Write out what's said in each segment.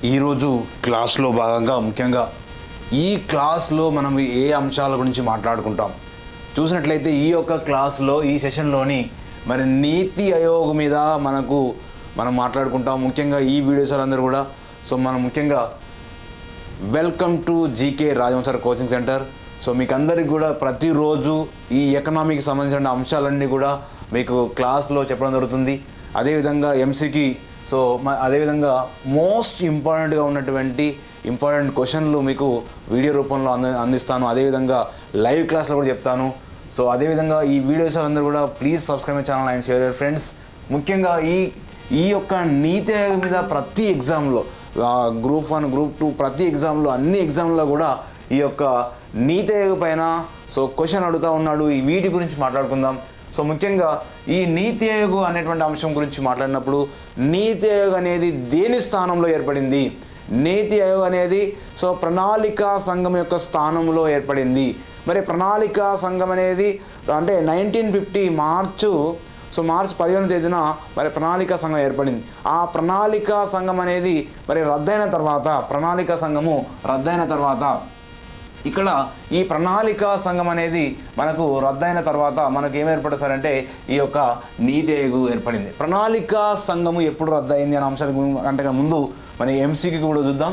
ఈరోజు క్లాస్లో భాగంగా ముఖ్యంగా ఈ క్లాస్లో మనం ఏ అంశాల గురించి మాట్లాడుకుంటాం చూసినట్లయితే ఈ యొక్క క్లాస్లో ఈ సెషన్లోని మరి నీతి ఆయోగ్ మీద మనం మాట్లాడుకుంటాం. ముఖ్యంగా ఈ వీడియోస్ అందరూ కూడా మనం ముఖ్యంగా welcome to GK Rajavamsha sir coaching centre. మీకు అందరికి కూడా ప్రతిరోజు ఈ ఎకనామీకి సంబంధించిన అంశాలన్నీ కూడా మీకు క్లాస్లో చెప్పడం జరుగుతుంది. అదేవిధంగా ఎంసీకి అదేవిధంగా మోస్ట్ ఇంపార్టెంట్గా ఉన్నటువంటి ఇంపార్టెంట్ క్వశ్చన్లు మీకు వీడియో రూపంలో అందిస్తాను. అదేవిధంగా లైవ్ క్లాస్లో కూడా చెప్తాను. అదేవిధంగా ఈ వీడియోస్ అందరూ కూడా please subscribe my channel and share your friends. ముఖ్యంగా ఈ యొక్క నీతి ఆయోగ్ మీద ప్రతి ఎగ్జామ్లో గ్రూప్ 1 గ్రూప్ 2 ప్రతి ఎగ్జామ్లో అన్ని ఎగ్జామ్లో కూడా ఈ యొక్క నీతి ఆయోగ్ పైన క్వశ్చన్ అడుగుతూ ఉన్నాడు. ఈ వీటి గురించి మాట్లాడుకుందాం. ముఖ్యంగా ఈ నీతి ఆయోగ్ అనేటువంటి అంశం గురించి మాట్లాడినప్పుడు నీతి ఆయోగ్ అనేది దేని స్థానంలో ఏర్పడింది? నీతి ఆయోగ్ అనేది ప్రణాళికా సంఘం యొక్క స్థానంలో ఏర్పడింది. మరి ప్రణాళికా సంఘం అనేది అంటే 1950 మార్చి 15వ తేదీన మరి ప్రణాళికా సంఘం ఏర్పడింది. ఆ ప్రణాళికా సంఘం అనేది మరి రద్దయిన తర్వాత ఇక్కడ ఈ ప్రణాళికా సంఘం అనేది మనకు రద్దయిన తర్వాత మనకు ఏం ఏర్పడతారంటే ఈ యొక్క నీతి ఆయోగ్ ఏర్పడింది. ప్రణాళికా సంఘము ఎప్పుడు రద్దయింది అనే అంశాల అంటే ముందు మన ఎంసీకి కూడా చూద్దాం.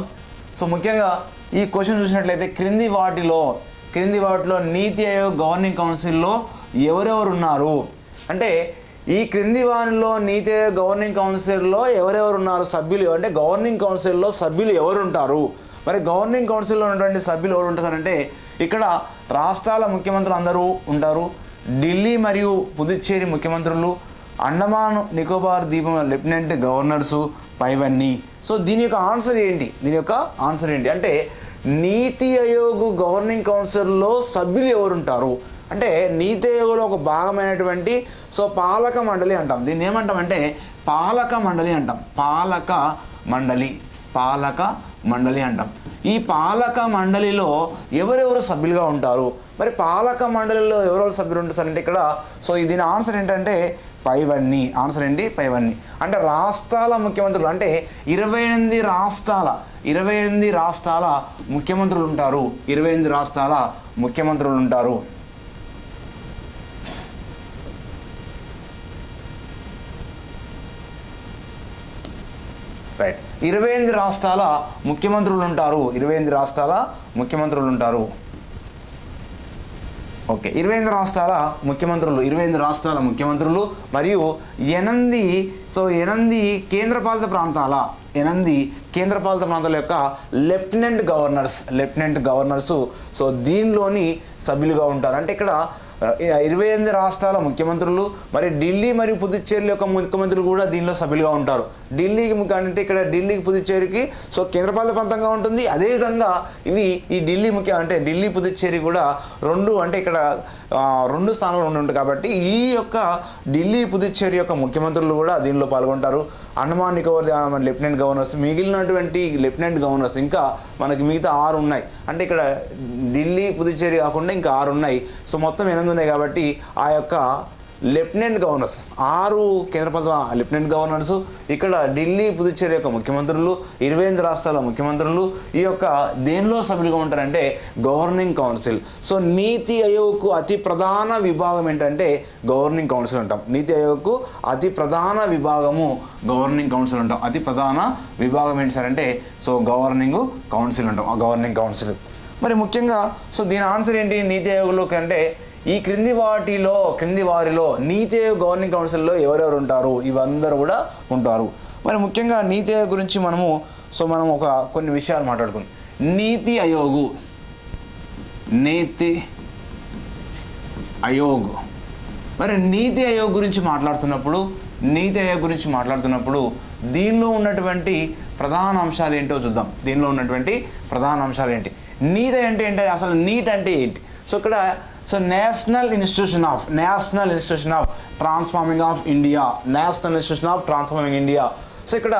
ముఖ్యంగా ఈ క్వశ్చన్ చూసినట్లయితే క్రింది వాటిలో నీతి ఆయోగ్ గవర్నింగ్ కౌన్సిల్లో ఎవరెవరు ఉన్నారు అంటే ఈ క్రింది వారిలో నీతి ఆయోగ్ గవర్నింగ్ కౌన్సిల్లో ఎవరెవరు ఉన్నారు సభ్యులు అంటే గవర్నింగ్ కౌన్సిల్లో సభ్యులు ఎవరు ఉంటారు? మరి గవర్నింగ్ కౌన్సిల్లో ఉన్నటువంటి సభ్యులు ఎవరు ఉంటారంటే ఇక్కడ రాష్ట్రాల ముఖ్యమంత్రులు అందరూ ఉంటారు. ఢిల్లీ మరియు పుదుచ్చేరి ముఖ్యమంత్రులు, అండమాన్ నికోబార్ ద్వీపం లెఫ్టినెంట్ గవర్నర్సు పైవన్నీ. దీని యొక్క ఆన్సర్ ఏంటి అంటే నీతి ఆయోగ్ గవర్నింగ్ కౌన్సిల్లో సభ్యులు ఎవరు ఉంటారు అంటే నీతి ఆయోగ్లో ఒక భాగమైనటువంటి పాలక మండలి అంటాం. దీన్ని ఏమంటామంటే పాలక మండలి అంటాం. పాలక మండలి అంటాం. ఈ పాలక మండలిలో ఎవరెవరు సభ్యులుగా ఉంటారు? మరి పాలక మండలిలో ఎవరెవరు సభ్యులు ఉంటారంటే ఇక్కడ దీని ఆన్సర్ ఏంటంటే పైవన్నీ. ఆన్సర్ ఏంటి? పైవన్నీ. అంటే రాష్ట్రాల ముఖ్యమంత్రులు అంటే 28 రాష్ట్రాల ముఖ్యమంత్రులు ఉంటారు. 28 రాష్ట్రాల ముఖ్యమంత్రులు ఉంటారు. రైట్. 28 రాష్ట్రాల ముఖ్యమంత్రులు ఉంటారు. 28 రాష్ట్రాల ముఖ్యమంత్రులు. ఓకే, 28 రాష్ట్రాల ముఖ్యమంత్రులు మరియు 8 కేంద్రపాలిత ప్రాంతాల యొక్క లెఫ్టినెంట్ గవర్నర్స్ దీనిలోని సభ్యులుగా ఉంటారు. అంటే ఇక్కడ 28 రాష్ట్రాల ముఖ్యమంత్రులు మరి ఢిల్లీ మరియు పుదుచ్చేరి యొక్క ముఖ్యమంత్రులు కూడా దీనిలో సభ్యులుగా ఉంటారు. ఢిల్లీకి అంటే ఇక్కడ ఢిల్లీకి పుదుచ్చేరికి కేంద్రపాలిత ప్రాంతంగా ఉంటుంది. అదేవిధంగా ఈ ఢిల్లీ పుదుచ్చేరి కూడా ఇక్కడ 2 స్థానాలు ఉంటాయి. కాబట్టి ఈ యొక్క ఢిల్లీ పుదుచ్చేరి యొక్క ముఖ్యమంత్రులు కూడా దీనిలో పాల్గొంటారు. అండమాన్ నికోబార్ లెఫ్టినెంట్ గవర్నర్స్, మిగిలినటువంటి లెఫ్టినెంట్ గవర్నర్స్ ఇంకా మనకి మిగతా 6 ఉన్నాయి. అంటే ఇక్కడ ఢిల్లీ పుదుచ్చేరి కాకుండా ఇంకా 6 ఉన్నాయి. మొత్తం 8 ఉన్నాయి. కాబట్టి ఆ యొక్క లెఫ్టినెంట్ గవర్నర్స్ 6 కేంద్రపాలిత లెఫ్టినెంట్ గవర్నర్స్, ఇక్కడ ఢిల్లీ పుదుచ్చేరి యొక్క ముఖ్యమంత్రులు, 28 రాష్ట్రాల ముఖ్యమంత్రులు ఈ యొక్క దేనిలో సభ్యులుగా ఉంటారంటే గవర్నింగ్ కౌన్సిల్. నీతి ఆయోగ్కు అతి ప్రధాన విభాగం ఏంటంటే గవర్నింగ్ కౌన్సిల్ అంటాం. నీతి ఆయోగ్కు అతి ప్రధాన విభాగము గవర్నింగ్ కౌన్సిల్ అంటాం. అతి ప్రధాన విభాగం ఏంటి సార్ అంటే గవర్నింగ్ కౌన్సిల్ అంటాం. Governing council. మరి ముఖ్యంగా దీని ఆన్సర్ ఏంటి నీతి ఆయోగ్లోకి అంటే ఈ క్రింది వారిలో నీతి ఆయోగ్ గవర్నింగ్ కౌన్సిల్లో ఎవరెవరు ఉంటారు? ఇవందరూ కూడా ఉంటారు. మరి ముఖ్యంగా నీతి ఆయోగ్ గురించి మనం కొన్ని విషయాలు మాట్లాడుకుందాం. నీతి ఆయోగ్ మరి నీతి ఆయోగ్ గురించి మాట్లాడుతున్నప్పుడు దీనిలో ఉన్నటువంటి ప్రధాన అంశాలు ఏంటో చూద్దాం. నీతి అంటే ఏంటి? అసలు నీట్ అంటే ఏంటి? ఇక్కడ national institution of transforming of India. ఇక్కడ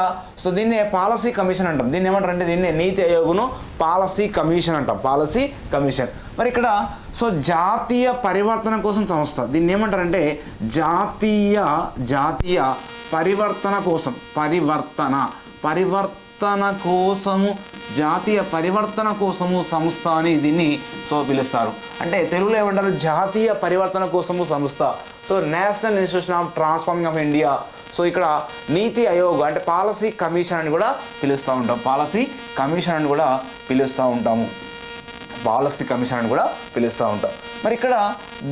దీన్ని పాలసీ కమిషన్ అంటాం. దీన్ని ఏమంటారు అంటే దీన్ని నీతి ఆయోగ్ను పాలసీ కమిషన్ అంటాం. మరి ఇక్కడ జాతీయ పరివర్తన కోసం సంస్థ. దీన్ని ఏమంటారంటే జాతీయ పరివర్తన కోసం పరివర్తన కోసము సంస్థ అని దీన్ని పిలుస్తారు. అంటే తెలుగులో ఏమంటారు, జాతీయ పరివర్తన కోసము సంస్థ. National institution of transforming of India. ఇక్కడ నీతి ఆయోగ్ అంటే పాలసీ కమిషన్ అని కూడా పిలుస్తూ ఉంటాం. పాలసీ కమిషన్ అని కూడా పిలుస్తూ ఉంటాము. మరి ఇక్కడ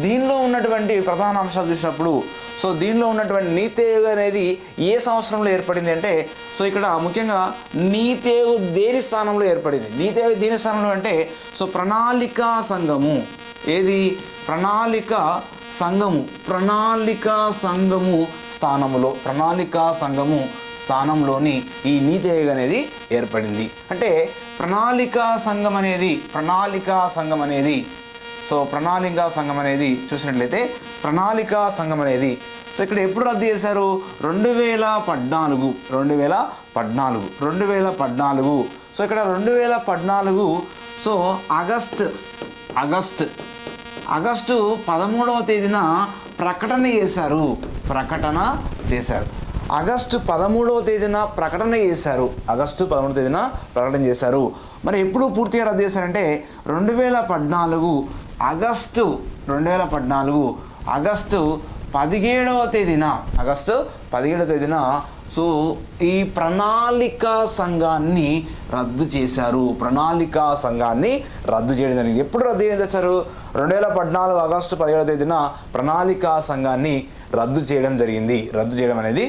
దీనిలో ఉన్నటువంటి ప్రధాన అంశాలు చూసినప్పుడు దీనిలో ఉన్నటువంటి నీతి ఆయోగ్ అనేది ఏ సంవత్సరంలో ఏర్పడింది అంటే ఇక్కడ ముఖ్యంగా నీతి ఆయోగ్ దేని స్థానంలో ఏర్పడింది? నీతి ఆయోగ్ దేని స్థానంలో అంటే ప్రణాళికా సంఘము. ఏది? ప్రణాళికా స్థానంలోని ఈ నీతి ఆయోగ్ అనేది ఏర్పడింది. అంటే ప్రణాళికా సంఘం అనేది చూసినట్లయితే ప్రణాళికా సంఘం అనేది ఇక్కడ ఎప్పుడు రద్దు చేశారు? 2014. ఇక్కడ 2014 ఆగస్టు 13వ తేదీన ప్రకటన చేశారు. ఆగస్టు 13వ తేదీన ప్రకటన చేశారు. మరి ఎప్పుడు పూర్తిగా రద్దు చేశారంటే 2014 ఆగస్టు 17వ తేదీన ఈ ప్రణాళికా సంఘాన్ని రద్దు చేయడం జరిగింది. ఎప్పుడు రద్దు చేశారు? 2014 ఆగస్టు 17వ తేదీన ప్రణాళికా సంఘాన్ని రద్దు చేయడం అనేది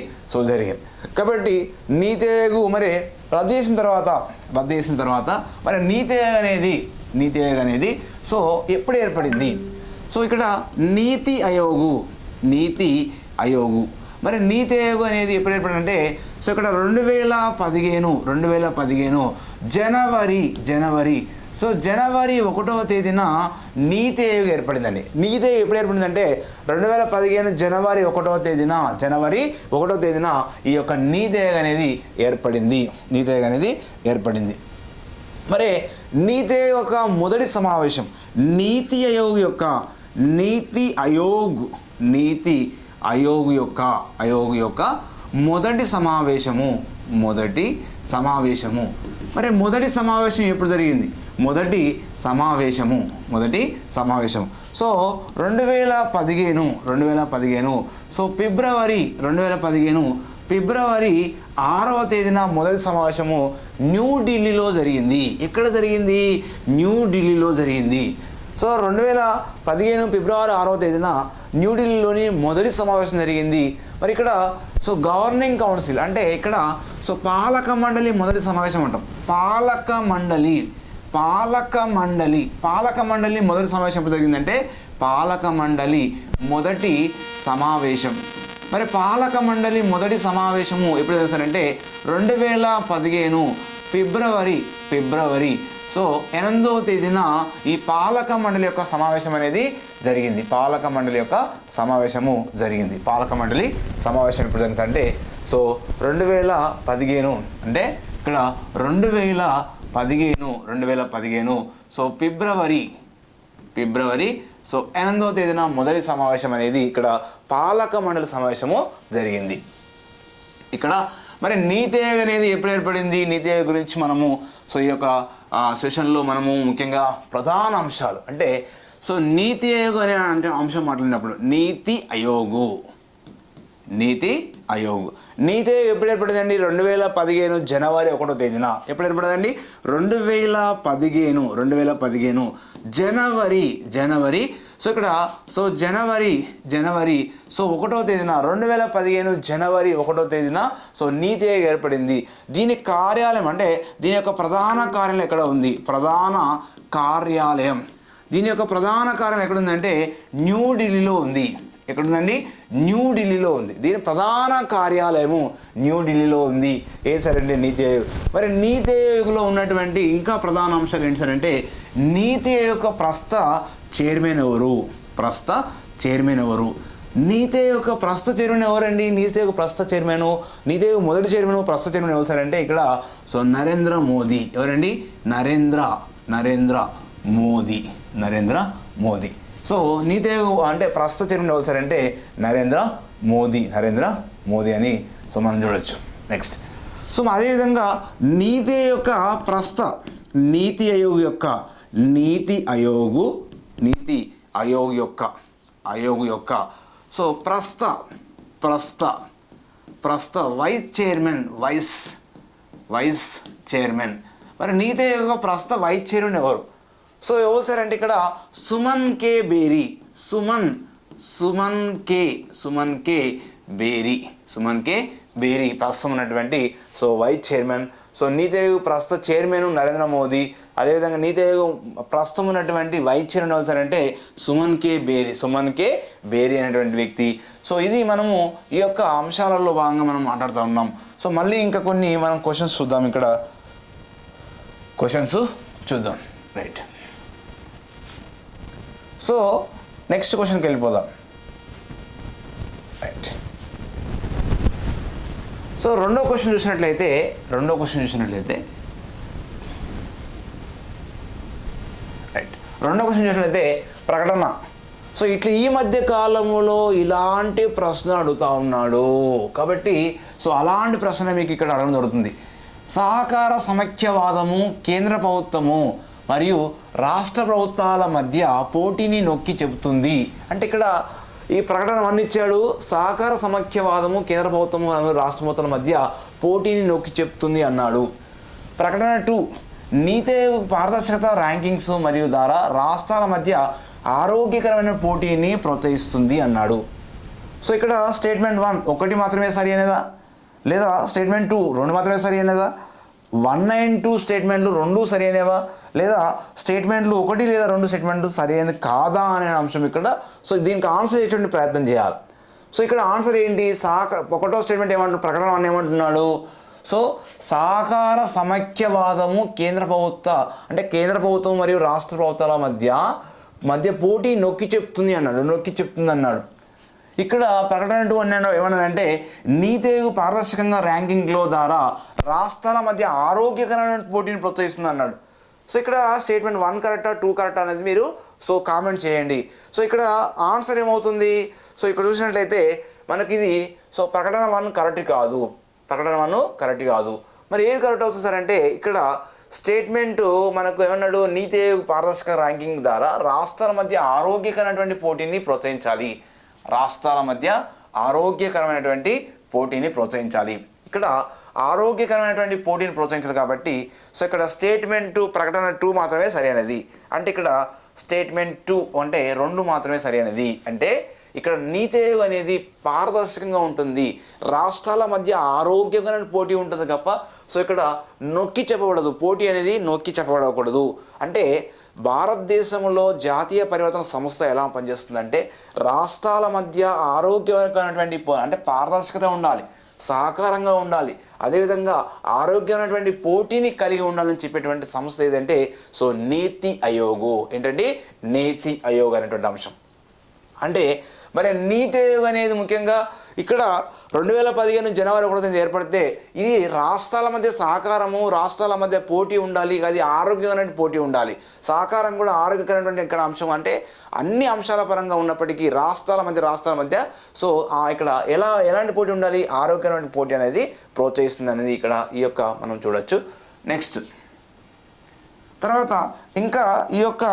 జరిగింది. కాబట్టి నీతి ఆయోగ్ మరి రద్దు చేసిన తర్వాత మరి నీతి ఆయోగ్ అనేది ఎప్పుడు ఏర్పడింది? ఇక్కడ నీతి ఆయోగ్ మరి నీతి ఆయోగ్ అనేది ఎప్పుడు ఏర్పడిందంటే ఇక్కడ 2015 జనవరి 1వ తేదీన నీతి ఆయోగ్ ఏర్పడిందండి. నీతి ఆయోగ్ ఎప్పుడు ఏర్పడిందంటే 2015 జనవరి 1వ తేదీన ఈ యొక్క నీతి ఆయోగ్ అనేది ఏర్పడింది. మరి నీతి ఆయోగ్ యొక్క మొదటి సమావేశం నీతి ఆయోగ్ యొక్క మొదటి సమావేశము. మరి మొదటి సమావేశం ఎప్పుడు జరిగింది? మొదటి సమావేశము 2015 ఫిబ్రవరి 6వ తేదీన మొదటి సమావేశము న్యూఢిల్లీలో జరిగింది. ఎక్కడ జరిగింది? న్యూఢిల్లీలో జరిగింది. 2015 ఫిబ్రవరి 6వ తేదీన న్యూఢిల్లీలోని మొదటి సమావేశం జరిగింది. మరి ఇక్కడ గవర్నింగ్ కౌన్సిల్ అంటే ఇక్కడ పాలక మండలి మొదటి సమావేశం అంటాం. పాలక మండలి మొదటి సమావేశం ఎప్పుడు జరిగిందంటే పాలక మండలి మొదటి సమావేశం. మరి పాలక మండలి మొదటి సమావేశము ఎప్పుడు చేస్తారంటే 2015 ఫిబ్రవరి 8వ తేదీన ఈ పాలక మండలి యొక్క సమావేశం అనేది జరిగింది. పాలక మండలి సమావేశం ఎప్పుడు జరుగుతుందంటే 2015 అంటే ఇక్కడ 2015 ఫిబ్రవరి 8వ తేదీన మొదటి సమావేశం అనేది ఇక్కడ పాలక మండలి సమావేశము జరిగింది. ఇక్కడ మరి నీతి ఆయోగ్ అనేది ఎప్పుడు ఏర్పడింది? నీతి ఆయోగ్ గురించి మనము ఈ యొక్క సెషన్లో మనము ముఖ్యంగా ప్రధాన అంశాలు అంటే నీతి ఆయోగ్ అనే అంశం మాట్లాడినప్పుడు నీతి ఆయోగ్ ఎప్పుడు ఏర్పడిందండి? 2015 జనవరి 1వ తేదీన. ఎప్పుడు ఏర్పడిందండి? 2015 జనవరి ఇక్కడ జనవరి 1వ తేదీన 2015 జనవరి 1వ తేదీన నీతి ఆయోగ్ ఏర్పడింది. దీని కార్యాలయం అంటే దీని యొక్క ప్రధాన కార్యాలయం ఎక్కడ ఉంది? దీని యొక్క ప్రధాన కార్యాలయం ఎక్కడ ఉందంటే న్యూఢిల్లీలో ఉంది. ఎక్కడుందండి? న్యూఢిల్లీలో ఉంది. దీని ప్రధాన కార్యాలయము న్యూఢిల్లీలో ఉంది. సరండి నీతి ఆయోగ్. మరి నీతి ఆయోగ్లో ఉన్నటువంటి ఇంకా ప్రధాన అంశాలు ఏంటి సార్ అంటే నీతి ఆయోగ్ యొక్క ప్రస్తుత చైర్మన్ ఎవరు? నీతి ఆయోగ్ యొక్క ప్రస్తుత చైర్మన్ ఎవరండి? నీతి ఆయోగ్ ప్రస్తుత చైర్మన్, నీతి ఆయోగ్ మొదటి చైర్మన్, ప్రస్తుత చైర్మన్ ఎవరు సార్ అంటే ఇక్కడ నరేంద్ర మోదీ. ఎవరండి? నరేంద్ర మోదీ. నీతి ఆయోగ్ అంటే ప్రస్తుత చైర్మన్ ఎవరు సార్ అంటే నరేంద్ర మోదీ అని మనం చూడొచ్చు. నెక్స్ట్ సో అదేవిధంగా నీతి యొక్క ప్రస్త నీతి ఆయోగ్ యొక్క సో ప్రస్త వైస్ చైర్మన్ మరి నీతి ఆయోగ్ ప్రస్త వైస్ చైర్మన్ ఎవరు? సో ఎవరు సార్ అంటే ఇక్కడ సుమన్ కే బేరీ ప్రస్తుతం ఉన్నటువంటి సో వైస్ చైర్మన్. సో నీతి ఆయోగ్ ప్రస్తుత చైర్మన్ నరేంద్ర మోదీ. అదేవిధంగా నీతి ఆయోగ్ ప్రస్తుతం ఉన్నటువంటి వైస్ చైర్మన్ ఎవరు సార్ అంటే సుమన్ కే బేరీ అనేటువంటి వ్యక్తి. సో ఇది మనము ఈ యొక్క అంశాలలో భాగంగా మనం మాట్లాడుతూ ఉన్నాం. సో మళ్ళీ ఇంకా కొన్ని మనం క్వశ్చన్స్ చూద్దాం. ఇక్కడ క్వశ్చన్స్ చూద్దాం. రైట్. సో నెక్స్ట్ క్వశ్చన్కి వెళ్ళిపోదాం. రైట్. సో రెండో క్వశ్చన్ చూసినట్లయితే ప్రకటన. సో ఇట్లా ఈ మధ్య కాలంలో ఇలాంటి ప్రశ్న అడుగుతా ఉన్నాడు కాబట్టి సో అలాంటి ప్రశ్న మీకు ఇక్కడ అడగడం జరుగుతుంది. సహకార సమైక్యవాదము కేంద్ర ప్రభుత్వము మరియు రాష్ట్ర ప్రభుత్వాల మధ్య పోటీని నొక్కి చెబుతుంది అంటే ఇక్కడ ఈ ప్రకటన ఇచ్చాడు. సహకార సమైక్యవాదము కేంద్ర ప్రభుత్వము రాష్ట్ర ప్రభుత్వాల మధ్య పోటీని నొక్కి చెప్తుంది అన్నాడు. ప్రకటన 2 నీతి ఆయోగ్ పారదర్శకత ర్యాంకింగ్స్ మరియు ద్వారా రాష్ట్రాల మధ్య ఆరోగ్యకరమైన పోటీని ప్రోత్సహిస్తుంది అన్నాడు. సో ఇక్కడ స్టేట్మెంట్ 1 ఒకటి మాత్రమే సరి అనేదా, లేదా స్టేట్మెంట్ 2 2 మాత్రమే సరి అనేదా, 1 and 2 స్టేట్మెంట్లు 2 సరి అనేవా, లేదా స్టేట్మెంట్లు 1 లేదా 2 స్టేట్మెంట్లు సరి అయినది కాదా అనే అంశం ఇక్కడ. సో దీనికి ఆన్సర్ చేసేటువంటి ప్రయత్నం చేయాలి. సో ఇక్కడ ఆన్సర్ ఏంటి? ఒకటో స్టేట్మెంట్ ఏమంటున్నాడు? ప్రకటన 1 ఏమంటున్నాడు? సో సహకార సమైక్యవాదము కేంద్ర ప్రభుత్వం మరియు రాష్ట్ర ప్రభుత్వాల మధ్య పోటీ నొక్కి చెప్తుంది అన్నాడు. ఇక్కడ ప్రకటన 2 ఏమన్నాడంటే నీతి ఆయోగ్ పారదర్శకంగా ర్యాంకింగ్లో ద్వారా రాష్ట్రాల మధ్య ఆరోగ్యకరమైన పోటీని ప్రోత్సహిస్తుంది అన్నాడు. సో ఇక్కడ స్టేట్మెంట్ 1 కరెక్టా 2 కరెక్టా అనేది మీరు సో కామెంట్ చేయండి. సో ఇక్కడ ఆన్సర్ ఏమవుతుంది? సో ఇక్కడ చూసినట్లయితే మనకి ఇది సో ప్రకటన 1 కరెక్ట్ కాదు. మరి ఏది కరెక్ట్ అవుతుంది సార్ అంటే ఇక్కడ స్టేట్మెంట్ మనకు ఏమన్నాడు? నీతి ఆయోగ్ పారదర్శక ర్యాంకింగ్ ద్వారా రాష్ట్రాల మధ్య ఆరోగ్యకరమైనటువంటి పోటీని ప్రోత్సహించాలి. ఇక్కడ ఆరోగ్యకరమైనటువంటి పోటీని ప్రోత్సహించాలి కాబట్టి సో ఇక్కడ స్టేట్మెంట్ ప్రకటన 2 మాత్రమే సరైనది. అంటే ఇక్కడ స్టేట్మెంట్ 2 అంటే 2 మాత్రమే సరైనది. అంటే ఇక్కడ నీతి ఆయోగ్ అనేది పారదర్శకంగా ఉంటుంది, రాష్ట్రాల మధ్య ఆరోగ్యకరమైన పోటీ ఉంటుంది తప్ప సో ఇక్కడ నొక్కి చెప్పబడదు, పోటీ అనేది నొక్కి చెప్పబడకూడదు. అంటే భారతదేశంలో జాతీయ పరివర్తన సంస్థ ఎలా పనిచేస్తుందంటే రాష్ట్రాల మధ్య ఆరోగ్యకరమైనటువంటి అంటే పారదర్శకత ఉండాలి, సహకారంగా ఉండాలి, అదేవిధంగా ఆరోగ్యమైనటువంటి పోటీని కలిగి ఉండాలని చెప్పేటువంటి సంస్థ ఏదంటే సో నీతి ఆయోగ్. ఏంటంటే నీతి ఆయోగ్ అనేటువంటి అంశం. అంటే మరి నీతి ఆయోగ్ అనేది ముఖ్యంగా ఇక్కడ 2015 జనవరి 1 ఏర్పడితే ఇది రాష్ట్రాల మధ్య సహకారము, రాష్ట్రాల మధ్య పోటీ ఉండాలి, అది ఆరోగ్యకరమైన పోటీ ఉండాలి, సహకారం కూడా ఆరోగ్యకరమైనటువంటి ఇక్కడ అంశం. అంటే అన్ని అంశాల పరంగా ఉన్నప్పటికీ రాష్ట్రాల మధ్య సో ఇక్కడ ఎలాంటి పోటీ ఉండాలి? ఆరోగ్యకరమైన పోటీ అనేది ప్రోత్సహిస్తుంది అనేది ఇక్కడ ఈ యొక్క మనం చూడొచ్చు. నెక్స్ట్ తర్వాత ఇంకా ఈ యొక్క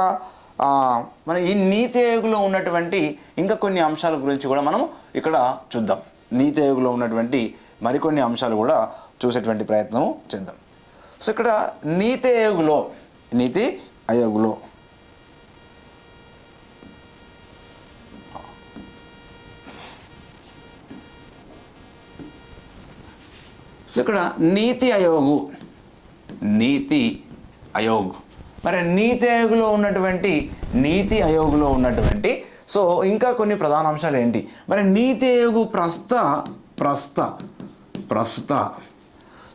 మన ఈ నీతి ఆయోగ్లో ఉన్నటువంటి ఇంకా కొన్ని అంశాల గురించి కూడా మనం ఇక్కడ చూద్దాం. నీతి ఆయోగ్లో ఉన్నటువంటి మరికొన్ని అంశాలు కూడా చూసేటువంటి ప్రయత్నం చేద్దాం. సో ఇక్కడ నీతి ఆయోగ్లో సో ఇక్కడ నీతి ఆయోగ్ మరి నీతి ఆయోగ్లో ఉన్నటువంటి సో ఇంకా కొన్ని ప్రధాన అంశాలు ఏంటి? మరి నీతి ఆయోగ్ ప్రస్తుత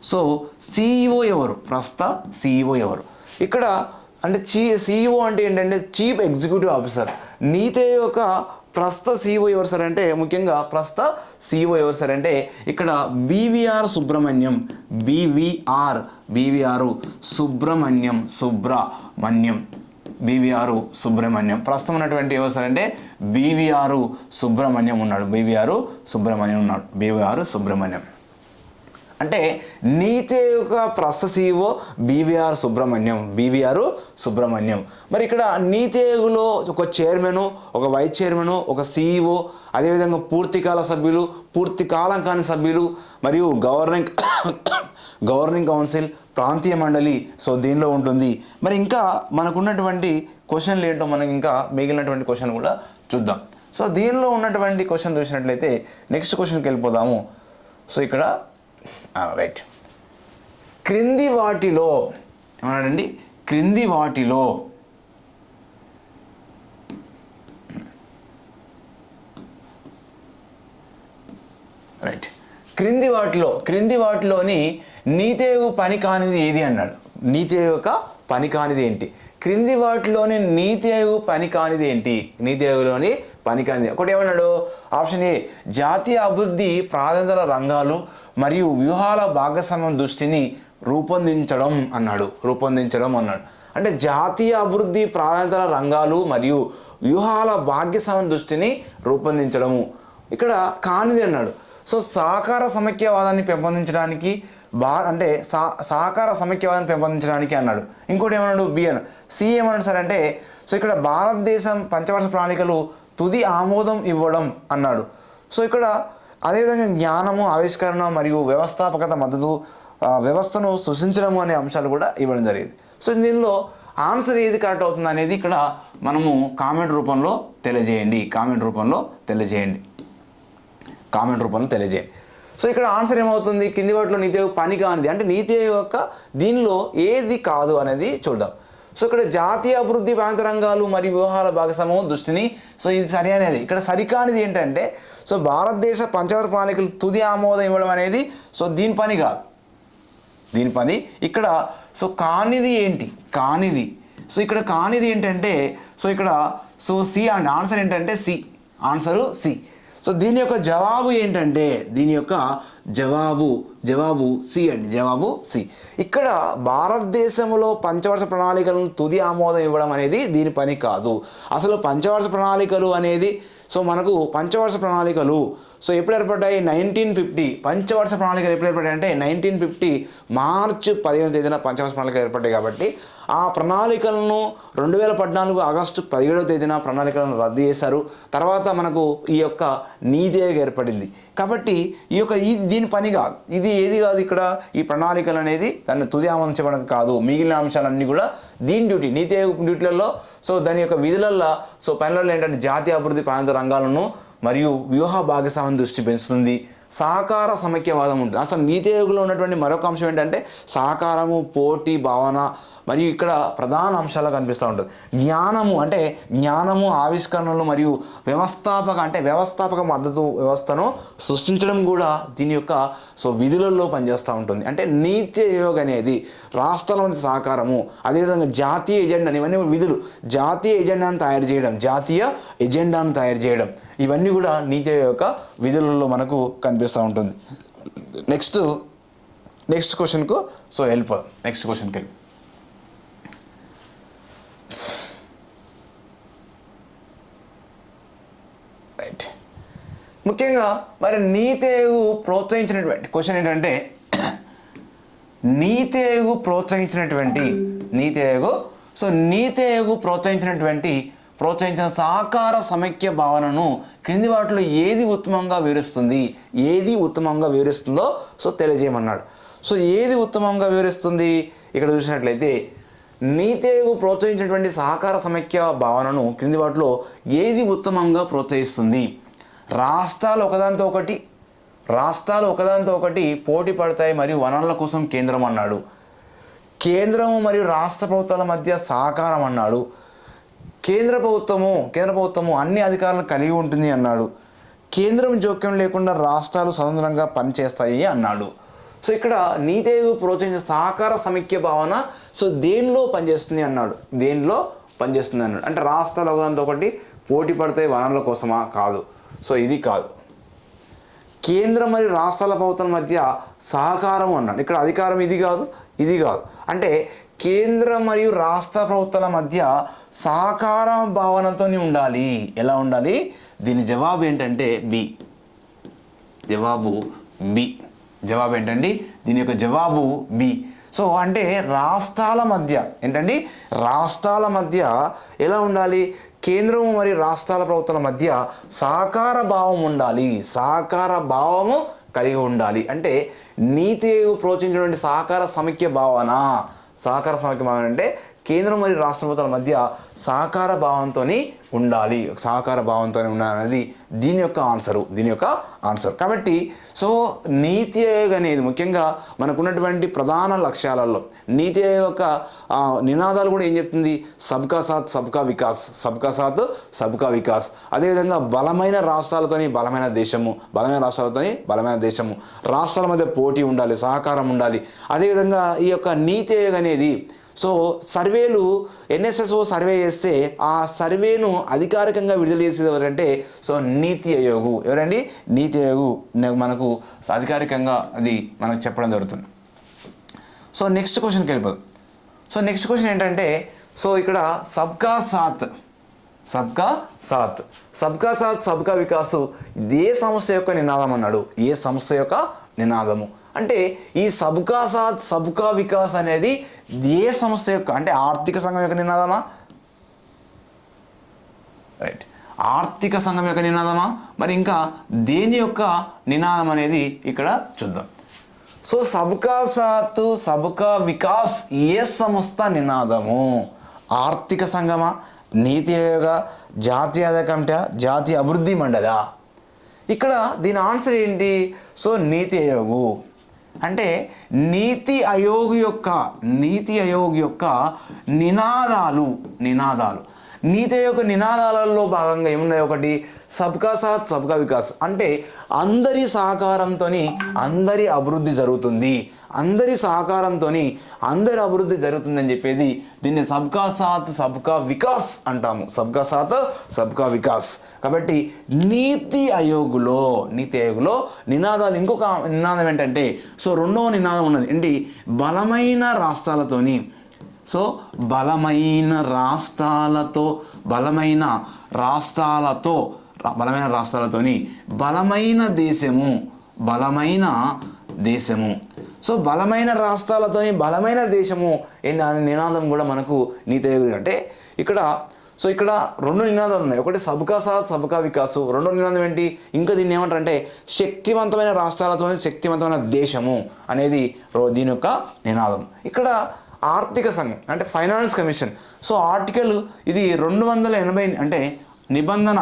సో సిఇఓ ఎవరు? ఇక్కడ అంటే సిఇఓ అంటే ఏంటంటే చీఫ్ ఎగ్జిక్యూటివ్ ఆఫీసర్. నీతి ఆయోగ్ యొక్క ప్రస్తుత సిఇఓ ఎవరు సార్ అంటే ముఖ్యంగా ప్రస్తుత సిఇఓ ఎవరు సార్ అంటే ఇక్కడ బీవీఆర్ సుబ్రహ్మణ్యం ప్రస్తుతం ఉన్నటువంటి ఎవరు సార్ అంటే బీవీఆర్ సుబ్రహ్మణ్యం ఉన్నాడు. అంటే నీతి ఆయోగ్ ప్రస్తుత CEO బీవీఆర్ సుబ్రహ్మణ్యం. మరి ఇక్కడ నీతి ఆయోగ్లో ఒక చైర్మన్, ఒక వైస్ చైర్మన్, ఒక CEO, అదేవిధంగా పూర్తికాల సభ్యులు, పూర్తి కాలం కాని సభ్యులు, మరియు గవర్నింగ్ కౌన్సిల్, ప్రాంతీయ మండలి సో దీనిలో ఉంటుంది. మరి ఇంకా మనకున్నటువంటి క్వశ్చన్లు ఏంటో మనం ఇంకా మిగిలినటువంటి క్వశ్చన్ కూడా చూద్దాం. సో దీనిలో ఉన్నటువంటి క్వశ్చన్ చూసినట్లయితే నెక్స్ట్ క్వశ్చన్కి వెళ్ళిపోదాము. సో ఇక్కడ రైట్, క్రింది వాటిలో ఏమన్నాడండి, క్రింది వాటిలో రైట్ క్రింది వాటిలోని నీతి ఆయోగ్ పని కానిది ఏది అన్నాడు. నీతి ఆయోగ్ యొక్క పని కానిది ఏంటి? క్రింది వాటిలోని నీతి ఆయోగ్ పని కానిది ఏంటి? నీతి ఆయోగ్లోని పని కానిది ఒకటి ఏమన్నాడు? ఆప్షన్ ఏ జాతీయ అభివృద్ధి ప్రాధాన్యతల రంగాలు మరియు వ్యూహాల భాగస్వామ్యం దృష్టిని రూపొందించడం అన్నాడు. అంటే జాతీయ అభివృద్ధి ప్రాధాన్యతల రంగాలు మరియు వ్యూహాల భాగస్వామ్యం దృష్టిని రూపొందించడము. ఇక్కడ కానిది అన్నాడు. సో సహకార సమైక్యవాదాన్ని పెంపొందించడానికి సహకార సమైక్యవాదాన్ని పెంపొందించడానికి అన్నాడు. ఇంకోటి ఏమన్నాడు? బి అన్నాడు. సి ఏమన్నాడు సార్ అంటే సో ఇక్కడ భారతదేశం పంచవర్ష ప్రణాళికలు తుది ఆమోదం ఇవ్వడం అన్నాడు. సో ఇక్కడ అదేవిధంగా జ్ఞానము, ఆవిష్కరణ మరియు వ్యవస్థాపకత మద్దతు వ్యవస్థను సృష్టించడము అనే అంశాలు కూడా ఇవ్వడం జరిగింది. సో దీనిలో ఆన్సర్ ఏది కరెక్ట్ అవుతుంది అనేది ఇక్కడ మనము కామెంట్ రూపంలో తెలియజేయండి. సో ఇక్కడ ఆన్సర్ ఏమవుతుంది? కింది వాటిలో నీతి ఆయోగ్ పని కానిది అంటే నీతి ఆయోగ్ యొక్క దీనిలో ఏది కాదు అనేది చూద్దాం. సో ఇక్కడ జాతీయ అభివృద్ధి ప్రాంత రంగాలు మరియు వ్యూహాల భాగస్వామ్యం దృష్టిని, సో ఇది సరి అనేది. ఇక్కడ సరికానిది ఏంటంటే సో భారతదేశ పంచవర్ష ప్రణాళికలు తుది ఆమోదం ఇవ్వడం అనేది సో దీని పని కాదు. ఇక్కడ సో కానిది ఏంటి? సో ఇక్కడ కానిది ఏంటంటే సో ఇక్కడ సో సి అండి. ఆన్సర్ ఏంటంటే సి. సో దీని యొక్క జవాబు ఏంటంటే జవాబు సి అండి. సి. ఇక్కడ భారతదేశంలో పంచవర్ష ప్రణాళికలను తుది ఆమోదం ఇవ్వడం అనేది దీని పని కాదు. అసలు పంచవర్ష ప్రణాళికలు అనేది సో మనకు పంచవర్ష ప్రణాళికలు సో ఎప్పుడు ఏర్పడ్డాయి? 1950. పంచవర్ష ప్రణాళికలు ఎప్పుడు ఏర్పడ్డాయి అంటే 1950 మార్చి 15వ తేదీన పంచవర్ష ప్రణాళికలు ఏర్పడ్డాయి. కాబట్టి ఆ ప్రణాళికలను 2014 ఆగస్టు 17వ తేదీన ప్రణాళికలను రద్దు చేశారు. తర్వాత మనకు ఈ యొక్క నీతి ఆయోగ్ ఏర్పడింది. కాబట్టి దీని పని కాదు, ఇది ఏది కాదు. ఇక్కడ ఈ ప్రణాళికలు అనేది దాన్ని తుది ఆమోదం చెప్పడం కాదు. మిగిలిన అంశాలన్నీ కూడా దీని డ్యూటీ. నీతి ఆయోగ్ డ్యూటీలలో సో దాని యొక్క విధులలో సో పనులలో ఏంటంటే జాతీయ అభివృద్ధి ప్రాంత రంగాలను మరియు వ్యూహ భాగస్వామ్యం దృష్టి పెంచుతుంది. సహకార సమైక్యవాదం ఉంటుంది. అసలు నీతి ఆయోగ్లో ఉన్నటువంటి మరొక అంశం ఏంటంటే సహకారము, పోటీ భావన మరియు ఇక్కడ ప్రధాన అంశాలు కనిపిస్తూ ఉంటుంది. జ్ఞానము, ఆవిష్కరణలు మరియు వ్యవస్థాపక మద్దతు వ్యవస్థను సృష్టించడం కూడా దీని యొక్క సో విధులలో పనిచేస్తూ ఉంటుంది. అంటే నీతి ఆయోగ్ అనేది రాష్ట్రాల మధ్య సహకారము, అదేవిధంగా జాతీయ ఎజెండా, ఇవన్నీ విధులు. జాతీయ ఎజెండాను తయారు చేయడం ఇవన్నీ కూడా నీతి ఆయోగ్ యొక్క విధులలో మనకు కనిపిస్తూ ఉంటుంది. నెక్స్ట్ క్వశ్చన్కు సో వెళ్ళిపోదాం. నెక్స్ట్ క్వశ్చన్కి వెళ్ళి రైట్. ముఖ్యంగా మరి నీతి ఆయోగ్ ప్రోత్సహించినటువంటి క్వశ్చన్ ఏంటంటే నీతి ఆయోగ్ ప్రోత్సహించిన సహకార సమైక్య భావనను క్రింది వాటిలో ఏది ఉత్తమంగా వివరిస్తుందో సో తెలియజేయమన్నాడు. సో ఏది ఉత్తమంగా వివరిస్తుంది? ఇక్కడ చూసినట్లయితే నీతి ఆయోగ్ ప్రోత్సహించినటువంటి సహకార సమైక్య భావనను క్రింది వాటిలో ఏది ఉత్తమంగా ప్రోత్సహిస్తుంది? రాష్ట్రాలు ఒకదానితో ఒకటి పోటీ పడతాయి మరియు వనరుల కోసం కేంద్రం అన్నాడు. కేంద్రము మరియు రాష్ట్ర ప్రభుత్వాల మధ్య సహకారం అన్నాడు. కేంద్ర ప్రభుత్వము అన్ని అధికారాలను కలిగి ఉంటుంది అన్నాడు. కేంద్రం జోక్యం లేకుండా రాష్ట్రాలు స్వతంత్రంగా పనిచేస్తాయి అన్నాడు. సో ఇక్కడ నీతి ఆయోగ్ ప్రోత్సహించే సహకార సమైక్య భావన సో దేనిలో పనిచేస్తుంది అన్నాడు. అంటే రాష్ట్రాలు ఒకదానితో ఒకటి పోటీ పడతాయి వనరుల కోసమా? కాదు. సో ఇది కాదు. కేంద్రం మరియు రాష్ట్రాల ప్రభుత్వాల మధ్య సహకారం అన్నాడు. ఇక్కడ అధికారం ఇది కాదు. అంటే కేంద్ర మరియు రాష్ట్ర ప్రభుత్వాల మధ్య సహకార భావనతో ఉండాలి. ఎలా ఉండాలి? దీని జవాబు ఏంటంటే బి. జవాబు ఏంటండి? దీని యొక్క జవాబు బి. సో అంటే రాష్ట్రాల మధ్య ఏంటండి, రాష్ట్రాల మధ్య ఎలా ఉండాలి, కేంద్రం మరియు రాష్ట్రాల ప్రభుత్వాల మధ్య సహకార భావం ఉండాలి, సహకార భావము కలిగి ఉండాలి. అంటే నీతి ఆయోగ్ ప్రోత్సహించినటువంటి సహకార సమైక్య భావన, సహకార సమైక్య భావన అంటే కేంద్రం మరియు రాష్ట్ర ప్రభుత్వాల మధ్య సహకార భావంతో ఉండాలి, సహకార భావంతో ఉండాలనేది దీని యొక్క ఆన్సర్. కాబట్టి సో నీతి ఆయోగ్ అనేది ముఖ్యంగా మనకున్నటువంటి ప్రధాన లక్ష్యాలలో నీతి ఆయోగ్ యొక్క నినాదాలు కూడా ఏం చెప్తుంది, సబ్కా సాత్ సబ్కా వికాస్, సబ్కా సాత్ సబ్కా వికాస్. అదేవిధంగా బలమైన రాష్ట్రాలతోని బలమైన దేశము, బలమైన రాష్ట్రాలతోని బలమైన దేశము, రాష్ట్రాల మధ్య పోటీ ఉండాలి, సహకారం ఉండాలి. అదేవిధంగా ఈ యొక్క నీతి ఆయోగ్ అనేది సో సర్వేలు ఎన్ఎస్ఎస్ఓ సర్వే చేస్తే ఆ సర్వేను అధికారికంగా విడుదల చేసేది ఎవరంటే సో నీతి ఆయోగ్. ఎవరండి? నీతి ఆయోగ్ మనకు అధికారికంగా అది మనకు చెప్పడం జరుగుతుంది. సో నెక్స్ట్ క్వశ్చన్కి వెళ్ళిపోదు. సో నెక్స్ట్ క్వశ్చన్ ఏంటంటే సో ఇక్కడ సబ్కా సాత్ సబ్కా వికాస్ ఏ సంస్థ యొక్క నినాదం అన్నాడు, ఏ సంస్థ యొక్క నినాదము అంటే ఈ సబ్కా సాత్ సబ్కా వికాస్ అనేది ఏ సంస్థ యొక్క, అంటే ఆర్థిక సంఘం యొక్క నినాదమా? రైట్, ఆర్థిక సంఘం యొక్క నినాదమా? మరి ఇంకా దేని యొక్క నినాదం అనేది ఇక్కడ చూద్దాం. సో సబ్కా సాత్ సబ్కా వికాస్ ఏ సంస్థ నినాదము? ఆర్థిక సంఘమా, నీతి ఆయోగ, జాతీయ ఆదాయ కమిటీ, జాతీయ అభివృద్ధి మండలి? ఇక్కడ దీని ఆన్సర్ ఏంటి? సో నీతి ఆయోగ్. అంటే నీతి ఆయోగ్ యొక్క నినాదాలు నీతి ఆయోగ్ నినాదాలలో భాగంగా ఏమున్నాయి? ఒకటి సబ్కా సాత్ సబ్కా వికాస్, అంటే అందరి సహకారంతో అందరి అభివృద్ధి జరుగుతుంది, అందరి సహకారంతో అందరి అభివృద్ధి జరుగుతుందని చెప్పేది దీన్ని సబ్కా సాత్ సబ్కా వికాస్ అంటాము, సబ్కా సాత్ సబ్కా వికాస్. కాబట్టి నీతి ఆయోగ్లో నినాదాలు, ఇంకొక నినాదం ఏంటంటే సో రెండవ నినాదం ఉన్నది ఏంటి? బలమైన రాష్ట్రాలతోని, సో బలమైన రాష్ట్రాలతోని బలమైన దేశము. సో బలమైన రాష్ట్రాలతోని బలమైన దేశము అనే నినాదం కూడా మనకు నీతి ఆయోగ్. అంటే ఇక్కడ రెండు నినాదాలు ఉన్నాయి. ఒకటి సబ్కా సాత్ సబ్కా వికాస్, రెండో నినాదం ఏంటి? ఇంకా దీన్ని ఏమంటారంటే శక్తివంతమైన రాష్ట్రాలతోని శక్తివంతమైన దేశము అనేది దీని యొక్క నినాదం. ఇక్కడ ఆర్థిక సంఘం అంటే ఫైనాన్స్ కమిషన్. సో ఆర్టికల్ ఇది 280 అంటే నిబంధన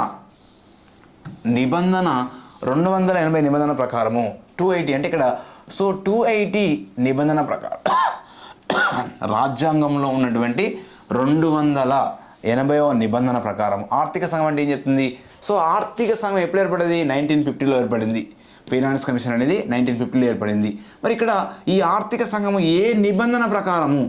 280 నిబంధన ప్రకారము 280 అంటే ఇక్కడ సో 280 నిబంధన ప్రకారం రాజ్యాంగంలో ఉన్నటువంటి 280వ నిబంధన ప్రకారం ఆర్థిక సంఘం అంటే ఏం చెప్తుంది? సో ఆర్థిక సంఘం ఎప్పుడు ఏర్పడింది? 1950లో ఏర్పడింది. ఫైనాన్స్ కమిషన్ అనేది 1950లో ఏర్పడింది. మరి ఇక్కడ ఈ ఆర్థిక సంఘము ఏ నిబంధన ప్రకారము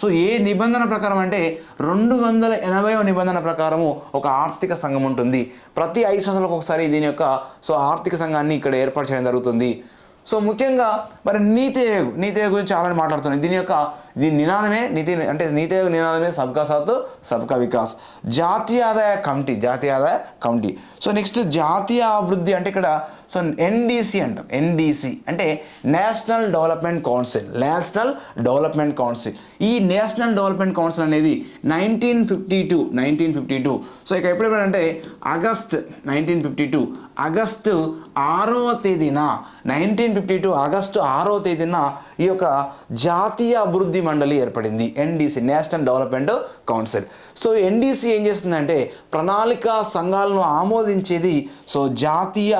సో ఏ నిబంధన ప్రకారం అంటే 280వ నిబంధన ప్రకారము ఒక ఆర్థిక సంఘం ఉంటుంది. ప్రతి 5 సంవత్సరాలకు ఒకసారి దీని యొక్క సో ఆర్థిక సంఘాన్ని ఇక్కడ ఏర్పాటు చేయడం జరుగుతుంది. సో ముఖ్యంగా మరి నీతి ఆయోగ్ గురించి చాలా మాట్లాడుతున్నాయి. దీని నినాదమే నీతి ఆయోగ్ నినాదమే సబ్కా సాత్ సబ్కా వికాస్. జాతీయ ఆదాయ కమిటీ. సో నెక్స్ట్ జాతీయ అభివృద్ధి అంటే ఇక్కడ సో ఎన్డీసీ అంటాం. ఎన్డీసీ అంటే నేషనల్ డెవలప్మెంట్ కౌన్సిల్. ఈ నేషనల్ డెవలప్మెంట్ కౌన్సిల్ అనేది 1952 సో ఇక ఎప్పుడంటే ఆగస్ట్ 1952 ఆగస్టు 6వ తేదీన 1952 ఆగస్టు 6వ తేదీన ఈ యొక్క జాతీయ అభివృద్ధి మండలి ఏర్పడింది. NDC national development council. So NDC ఏం చేస్తుందంటే ప్రణాళిక సంఘాలను ఆమోదించేది సో జాతీయ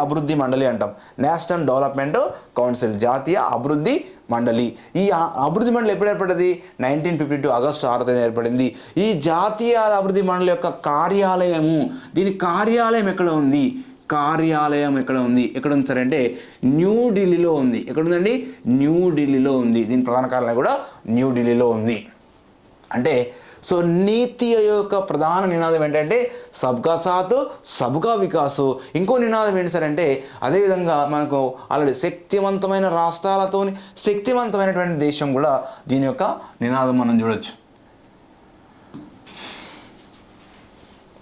అభివృద్ధి మండలి అంటాం. నేషనల్ డెవలప్మెంట్ కౌన్సిల్, జాతీయ అభివృద్ధి మండలి. ఈ అభివృద్ధి మండలి ఎప్పుడు ఏర్పడింది? 1952 ఆగస్టు 6వ తేదీన ఏర్పడింది. ఈ జాతీయ అభివృద్ధి మండలి యొక్క దీని కార్యాలయం ఎక్కడ ఉంది? ఎక్కడ ఉంది సార్ అంటే న్యూఢిల్లీలో ఉంది. ఎక్కడుందండి? న్యూఢిల్లీలో ఉంది. దీని ప్రధాన కార్యాలయం కూడా న్యూఢిల్లీలో ఉంది. అంటే సో నీతి ఆయోగ్ యొక్క ప్రధాన నినాదం ఏంటంటే సబ్కా సాత్ సబ్కా వికాస్. ఇంకో నినాదం ఏంటి సార్ అంటే అదేవిధంగా మనకు ఆల్రెడీ శక్తివంతమైన రాష్ట్రాలతో శక్తివంతమైనటువంటి దేశం కూడా దీని యొక్క నినాదం మనం చూడొచ్చు.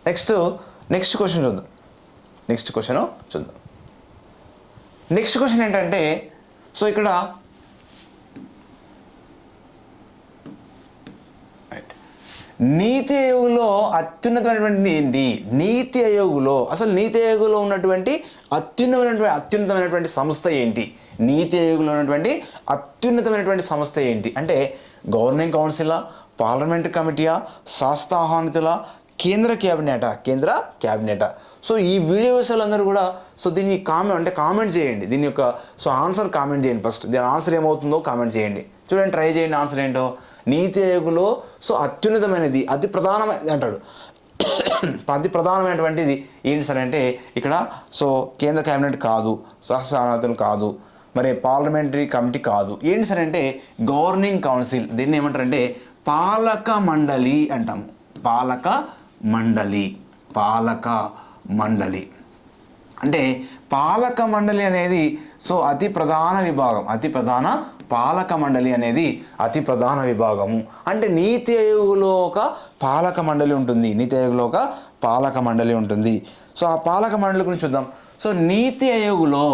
నెక్స్ట్ క్వశ్చన్ చూద్దాం. నెక్స్ట్ క్వశ్చన్ చూద్దాం. నెక్స్ట్ క్వశ్చన్ ఏంటంటే సో ఇక్కడ నీతి ఆయోగ్లో అత్యున్నతమైనటువంటిది ఏంటి? నీతి ఆయోగ్లో అసలు నీతి ఆయోగ్లో ఉన్నటువంటి అత్యున్నతమైనటువంటి సంస్థ ఏంటి? నీతి ఆయోగ్లో ఉన్నటువంటి అత్యున్నతమైనటువంటి సంస్థ ఏంటి అంటే గవర్నింగ్ కౌన్సిలా, పార్లమెంటరీ కమిటీయా, శాస్త్ర ఆహ్వానితుల, కేంద్ర క్యాబినెటా? సో ఈ వీడియోస్ అందరూ కూడా సో దీన్ని కామెంట్ చేయండి. దీని యొక్క సో ఆన్సర్ కామెంట్ చేయండి. ఫస్ట్ దీని ఆన్సర్ ఏమవుతుందో కామెంట్ చేయండి. చూడండి, ట్రై చేయండి ఆన్సర్ ఏంటో. నీతి ఆయోగ్లో సో అత్యున్నతమైనది, అతి ప్రధానమైనది అంటాడు. అతి ప్రధానమైనటువంటిది ఏంటి సార్ అంటే ఇక్కడ సో కేంద్ర క్యాబినెట్ కాదు, సహస్రానాథులు కాదు, మరి పార్లమెంటరీ కమిటీ కాదు. ఏంటి సార్ అంటే గవర్నింగ్ కౌన్సిల్. దీన్ని ఏమంటారంటే పాలక మండలి అంటాము. పాలక మండలి అంటే పాలక మండలి అనేది సో అతి ప్రధాన విభాగం. పాలక మండలి అనేది అతి ప్రధాన విభాగము. అంటే నీతి ఆయోగ్లో ఒక పాలక మండలి ఉంటుంది. సో ఆ పాలక మండలి గురించి చూద్దాం. సో నీతి ఆయోగ్లో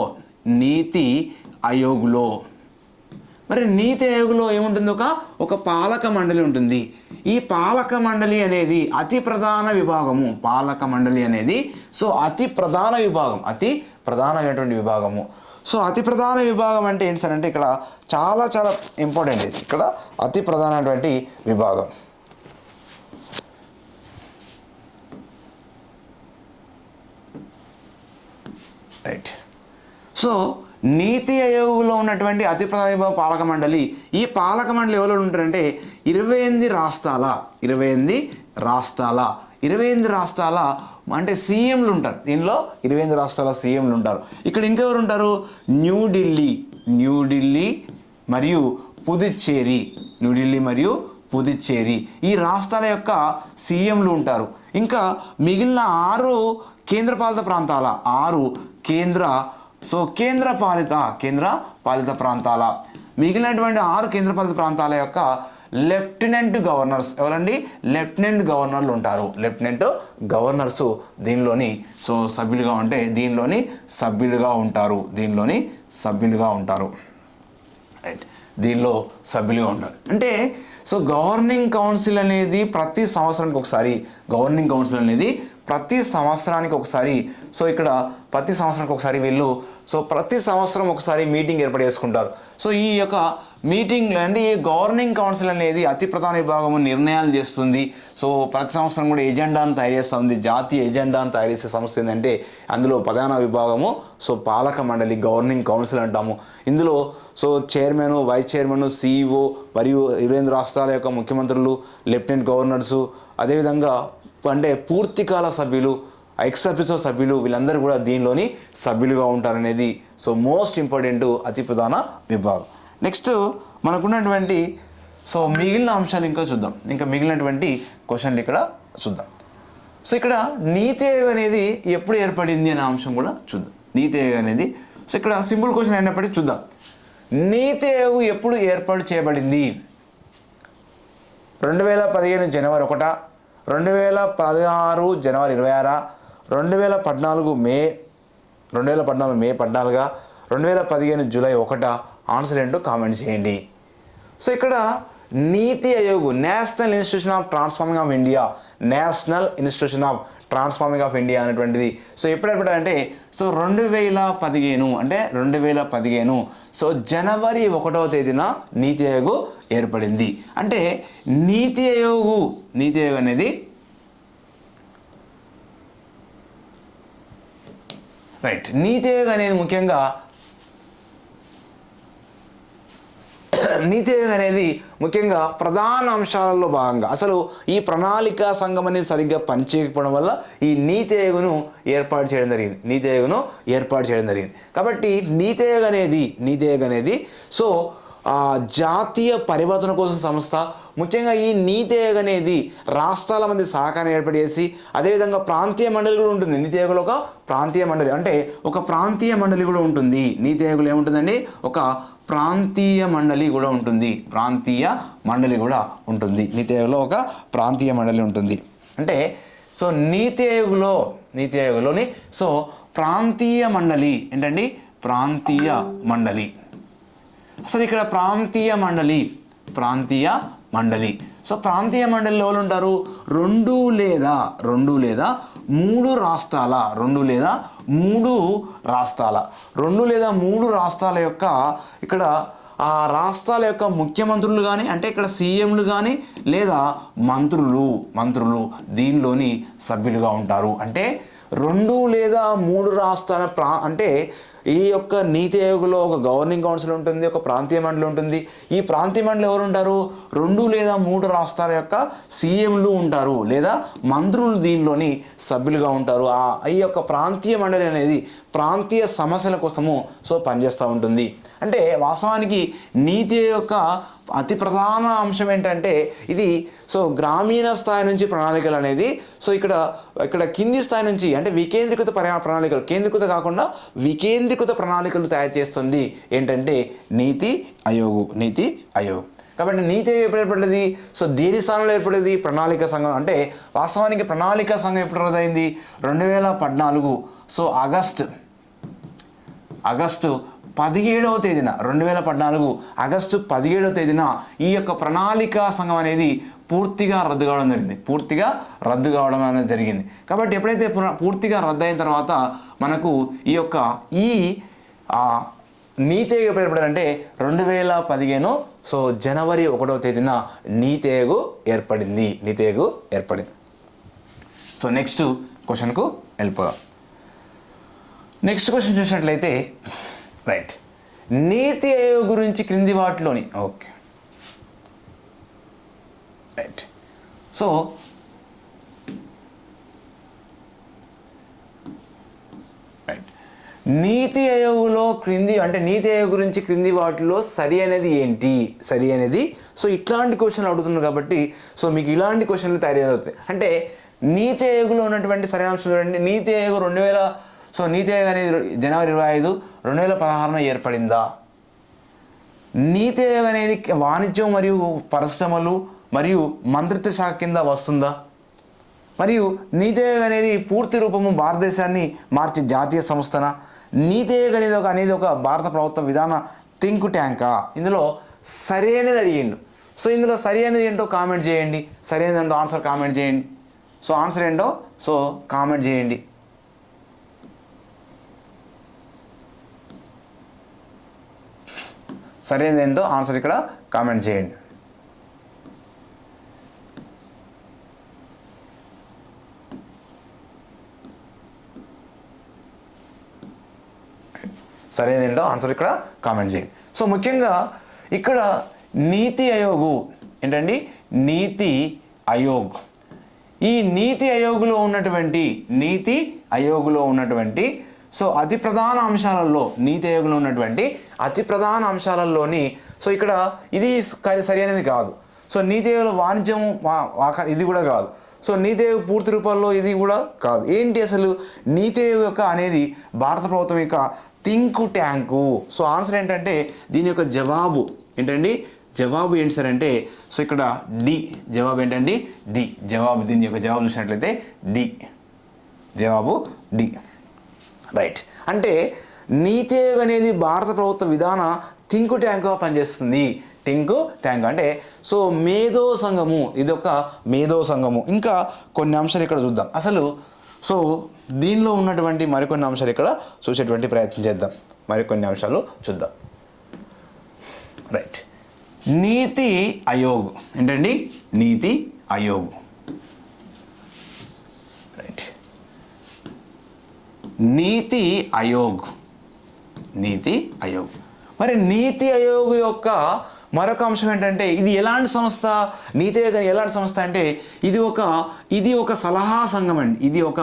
మరి నీతి ఆయోగ్లో ఏముంటుంది? ఒక పాలక మండలి ఉంటుంది. ఈ పాలక మండలి అనేది అతి ప్రధాన విభాగము. సో అతి ప్రధానమైనటువంటి విభాగము. సో అతి ప్రధాన విభాగం అంటే ఏంటి సార్ అంటే ఇక్కడ చాలా ఇంపార్టెంట్. ఇది ఇక్కడ అతి ప్రధానమైనటువంటి విభాగం. రైట్. సో నీతి ఆయోగ్లో ఉన్నటువంటి అతి ప్రధాన విభాగం పాలక మండలి. ఈ పాలక మండలి ఎవరు ఉంటారంటే 28 రాష్ట్రాల అంటే సీఎంలు ఉంటారు. దీనిలో 28 రాష్ట్రాల సీఎంలు ఉంటారు. ఇక్కడ ఇంకెవరు ఉంటారు? న్యూఢిల్లీ మరియు పుదుచ్చేరి ఈ రాష్ట్రాల యొక్క సీఎంలు ఉంటారు. ఇంకా మిగిలిన 6 కేంద్రపాలిత ప్రాంతాల కేంద్రపాలిత ప్రాంతాల మిగిలినటువంటి 6 కేంద్రపాలిత ప్రాంతాల యొక్క లెఫ్టినెంట్ గవర్నర్స్ ఎవరండి? లెఫ్టినెంట్ గవర్నర్లు ఉంటారు. గవర్నర్స్ దీనిలోని సో సభ్యులుగా ఉంటే దీనిలోని సభ్యులుగా ఉంటారు. రైట్, దీనిలో సభ్యులుగా ఉంటారు. అంటే సో గవర్నింగ్ కౌన్సిల్ అనేది ప్రతి సంవత్సరానికి ఒకసారి సో ఇక్కడ ప్రతి సంవత్సరానికి ఒకసారి వీళ్ళు సో ప్రతి సంవత్సరం ఒకసారి మీటింగ్ ఏర్పాటు చేసుకుంటారు. సో ఈ యొక్క మీటింగ్లో అంటే ఈ గవర్నింగ్ కౌన్సిల్ అనేది అతి ప్రధాన విభాగము నిర్ణయాలు చేస్తుంది. సో ప్రతి సంవత్సరం కూడా ఎజెండాను తయారు చేస్తుంది. జాతీయ ఎజెండాను తయారు చేసే సంస్థ ఏంటంటే అందులో ప్రధాన విభాగము సో పాలక మండలి, గవర్నింగ్ కౌన్సిల్ అంటాము. ఇందులో so chairman, vice chairman, CEO మరియు 28 రాష్ట్రాల యొక్క ముఖ్యమంత్రులు, లెఫ్టినెంట్ గవర్నర్సు, అదేవిధంగా అంటే పూర్తికాల సభ్యులు, ఎక్స్ అఫీషియో సభ్యులు వీళ్ళందరూ కూడా దీనిలోని సభ్యులుగా ఉంటారనేది సో మోస్ట్ ఇంపార్టెంట్ అతి ప్రధాన విభాగం. నెక్స్ట్ మనకున్నటువంటి సో మిగిలిన అంశాలు మిగిలినటువంటి క్వశ్చన్లు ఇక్కడ చూద్దాం. సో ఇక్కడ నీతి ఆయోగ్ అనేది ఎప్పుడు ఏర్పడింది అనే అంశం కూడా చూద్దాం. నీతి ఆయోగ్ అనేది సో ఇక్కడ సింపుల్ క్వశ్చన్ అయినప్పటికీ చూద్దాం. నీతి ఆయోగ్ ఎప్పుడు ఏర్పాటు చేయబడింది? 2015 జనవరి 1, 2016 జనవరి 26, 2014 మే 14, 2015 జూలై 1. ఆన్సర్ ఏంటో కామెంట్ చేయండి. సో ఇక్కడ నీతి Aayog national institution of transforming of India అనేటువంటిది సో ఎప్పుడు ఏర్పడాలంటే సో 2015 సో జనవరి 1వ తేదీన నీతి ఆయోగ్ ఏర్పడింది. అంటే నీతి ఆయోగ్ అనేది రైట్. నీతి ఆయోగ్ అనేది ముఖ్యంగా ప్రధాన అంశాలలో భాగంగా అసలు ఈ ప్రణాళికా సంఘం అనేది సరిగ్గా పనిచేయకపోవడం వల్ల ఈ నీతి ఆయోగ్ను ఏర్పాటు చేయడం జరిగింది. కాబట్టి నీతి ఆయోగ్ అనేది సో జాతీయ పరివర్తన కోసం సంస్థ. ముఖ్యంగా ఈ నీతి ఆయోగ్ అనేది రాష్ట్రాల మధ్య సహకారం ఏర్పాటు చేసి అదేవిధంగా ప్రాంతీయ మండలి కూడా ఉంటుంది. నీతి ఆయోగ్లో ఒక ప్రాంతీయ మండలి అంటే ఒక ప్రాంతీయ మండలి కూడా ఉంటుంది. నీతి ఆయోగ్లో ఏముంటుందండి? ఒక ప్రాంతీయ మండలి కూడా ఉంటుంది. నీతి ఆయోగ్లో ఒక ప్రాంతీయ మండలి ఉంటుంది. అంటే సో నీతి ఆయోగ్లోని సో ప్రాంతీయ మండలి ఏంటండి, ప్రాంతీయ మండలి. అసలు ఇక్కడ ప్రాంతీయ మండలి సో ప్రాంతీయ మండలిలో ఎవరు ఉంటారు, రెండు లేదా మూడు రాష్ట్రాల యొక్క ఇక్కడ ఆ రాష్ట్రాల యొక్క ముఖ్యమంత్రులు కానీ, అంటే ఇక్కడ సీఎంలు కానీ లేదా మంత్రులు దీనిలోని సభ్యులుగా ఉంటారు. అంటే 2 లేదా 3 రాష్ట్రాల అంటే ఈ యొక్క నీతి ఆయోగ్లో ఒక గవర్నింగ్ కౌన్సిల్ ఉంటుంది, ఒక ప్రాంతీయ మండలి ఉంటుంది. ఈ ప్రాంతీయ మండలి ఎవరు ఉంటారు, 2 లేదా 3 రాష్ట్రాల యొక్క సీఎంలు ఉంటారు లేదా మంత్రులు దీనిలోని సభ్యులుగా ఉంటారు. ఈ యొక్క ప్రాంతీయ మండలి అనేది ప్రాంతీయ సమస్యల కోసము పనిచేస్తూ ఉంటుంది. అంటే వాస్తవానికి నీతి యొక్క అతి ప్రధాన అంశం ఏంటంటే ఇది గ్రామీణ స్థాయి నుంచి ప్రణాళికలు అనేది ఇక్కడ కింది స్థాయి నుంచి అంటే వికేంద్రీకృత ప్రణాళికలు, కేంద్రీకృత కాకుండా వికేంద్రీకృత ప్రణాళికలు తయారు చేస్తుంది ఏంటంటే నీతి ఆయోగ్. కాబట్టి నీతి ఆయోగ్ ఎప్పుడు ఏర్పడ్డది, దేని స్థానంలో ఏర్పడేది, ప్రణాళిక సంఘం. అంటే వాస్తవానికి ప్రణాళిక సంఘం ఎప్పుడు రద్దయింది, 2014 ఆగస్టు 17వ తేదీన 2014 ఆగస్టు 17వ తేదీన ఈ యొక్క ప్రణాళికా సంఘం అనేది పూర్తిగా రద్దు కావడం అనేది జరిగింది. కాబట్టి ఎప్పుడైతే పూర్తిగా రద్దు అయిన తర్వాత మనకు ఈ యొక్క నీతి ఆయోగ్ ఎప్పుడు ఏర్పడిందంటే 2015 జనవరి 1వ తేదీన నీతి ఆయోగ్ ఏర్పడింది. నెక్స్ట్ క్వశ్చన్కు వెళ్ళిపోదాం. నెక్స్ట్ క్వశ్చన్ చూసినట్లయితే రైట్, నీతి ఆయోగ్ గురించి క్రింది వాటిలోని రైట్ నీతి ఆయోగ్లో నీతి ఆయోగ్ గురించి క్రింది వాటిలో సరి అనేది ఏంటి, ఇట్లాంటి క్వశ్చన్లు అడుగుతున్నారు. కాబట్టి మీకు ఇలాంటి క్వశ్చన్లు తయారవుతాయి. అంటే నీతి ఆయోగ్లో ఉన్నటువంటి సరైన అంశం చూడండి. నీతి ఆయోగ్ నీతి ఆయోగ్ అనేది జనవరి 25, 2016 ఏర్పడిందా? నీతి ఆయోగ్ అనేది వాణిజ్యం మరియు పరిశ్రమలు మరియు మంత్రిత్వ శాఖ కింద వస్తుందా? మరియు నీతి ఆయోగ్ అనేది పూర్తి రూపము భారతదేశాన్ని మార్చే జాతీయ సంస్థన? నీతి ఆయోగ్ అనేది ఒక భారత ప్రభుత్వ విధాన థింక్ ట్యాంకా? ఇందులో సరి అనేది అడిగిండు. ఇందులో సరి అనేది ఏంటో కామెంట్ చేయండి. సరి అనేది ఆన్సర్ కామెంట్ చేయండి. ఆన్సర్ ఏంటో కామెంట్ చేయండి. సరైనదేంటో ఆన్సర్ ఇక్కడ కామెంట్ చేయండి. సరైనదేంటో ఆన్సర్ ఇక్కడ కామెంట్ చేయండి. ముఖ్యంగా ఇక్కడ నీతి ఆయోగ్ ఏంటండి, నీతి ఆయోగ్. ఈ నీతి ఆయోగ్లో ఉన్నటువంటి అతి ప్రధాన అంశాలలో నీతి ఆయోగ్లో ఉన్నటువంటి అతి ప్రధాన అంశాలలోని ఇక్కడ ఇది సరి అనేది కాదు. నీతి ఆయోగ్లో వాణిజ్యం ఇది కూడా కాదు. నీతి ఆయోగ్ పూర్తి రూపాల్లో ఇది కూడా కాదు. ఏంటి అసలు నీతి ఆయోగ్ యొక్క అనేది భారత ప్రభుత్వం యొక్క థింక్ ట్యాంకు. ఆన్సర్ ఏంటంటే దీని యొక్క జవాబు ఏంటండి, జవాబు ఏంటి సార్ అంటే ఇక్కడ డి. జవాబు ఏంటండి, డి జవాబు. దీని యొక్క జవాబు చూసినట్లయితే జవాబు డి. రైట్. అంటే నీతి ఆయోగ్ అనేది భారత ప్రభుత్వ విధాన థింక్ ట్యాంక్గా పనిచేస్తుంది. థింక్ ట్యాంక్ అంటే మేధో సంఘము, ఇది ఒక మేధో సంఘము. ఇంకా కొన్ని అంశాలు ఇక్కడ చూద్దాం. అసలు దీనిలో ఉన్నటువంటి మరికొన్ని అంశాలు ఇక్కడ చూసేటువంటి ప్రయత్నం చేద్దాం. మరికొన్ని అంశాలు చూద్దాం. రైట్. నీతి ఆయోగ్ ఏంటండి, నీతి ఆయోగ్. రైట్. నీతి ఆయోగ్. మరి నీతి ఆయోగ్ యొక్క మరొక అంశం ఏంటంటే ఇది ఎలాంటి సంస్థ, నీతి ఆయోగ్ ఎలాంటి సంస్థ అంటే ఇది ఒక సలహా సంఘం అండి. ఇది ఒక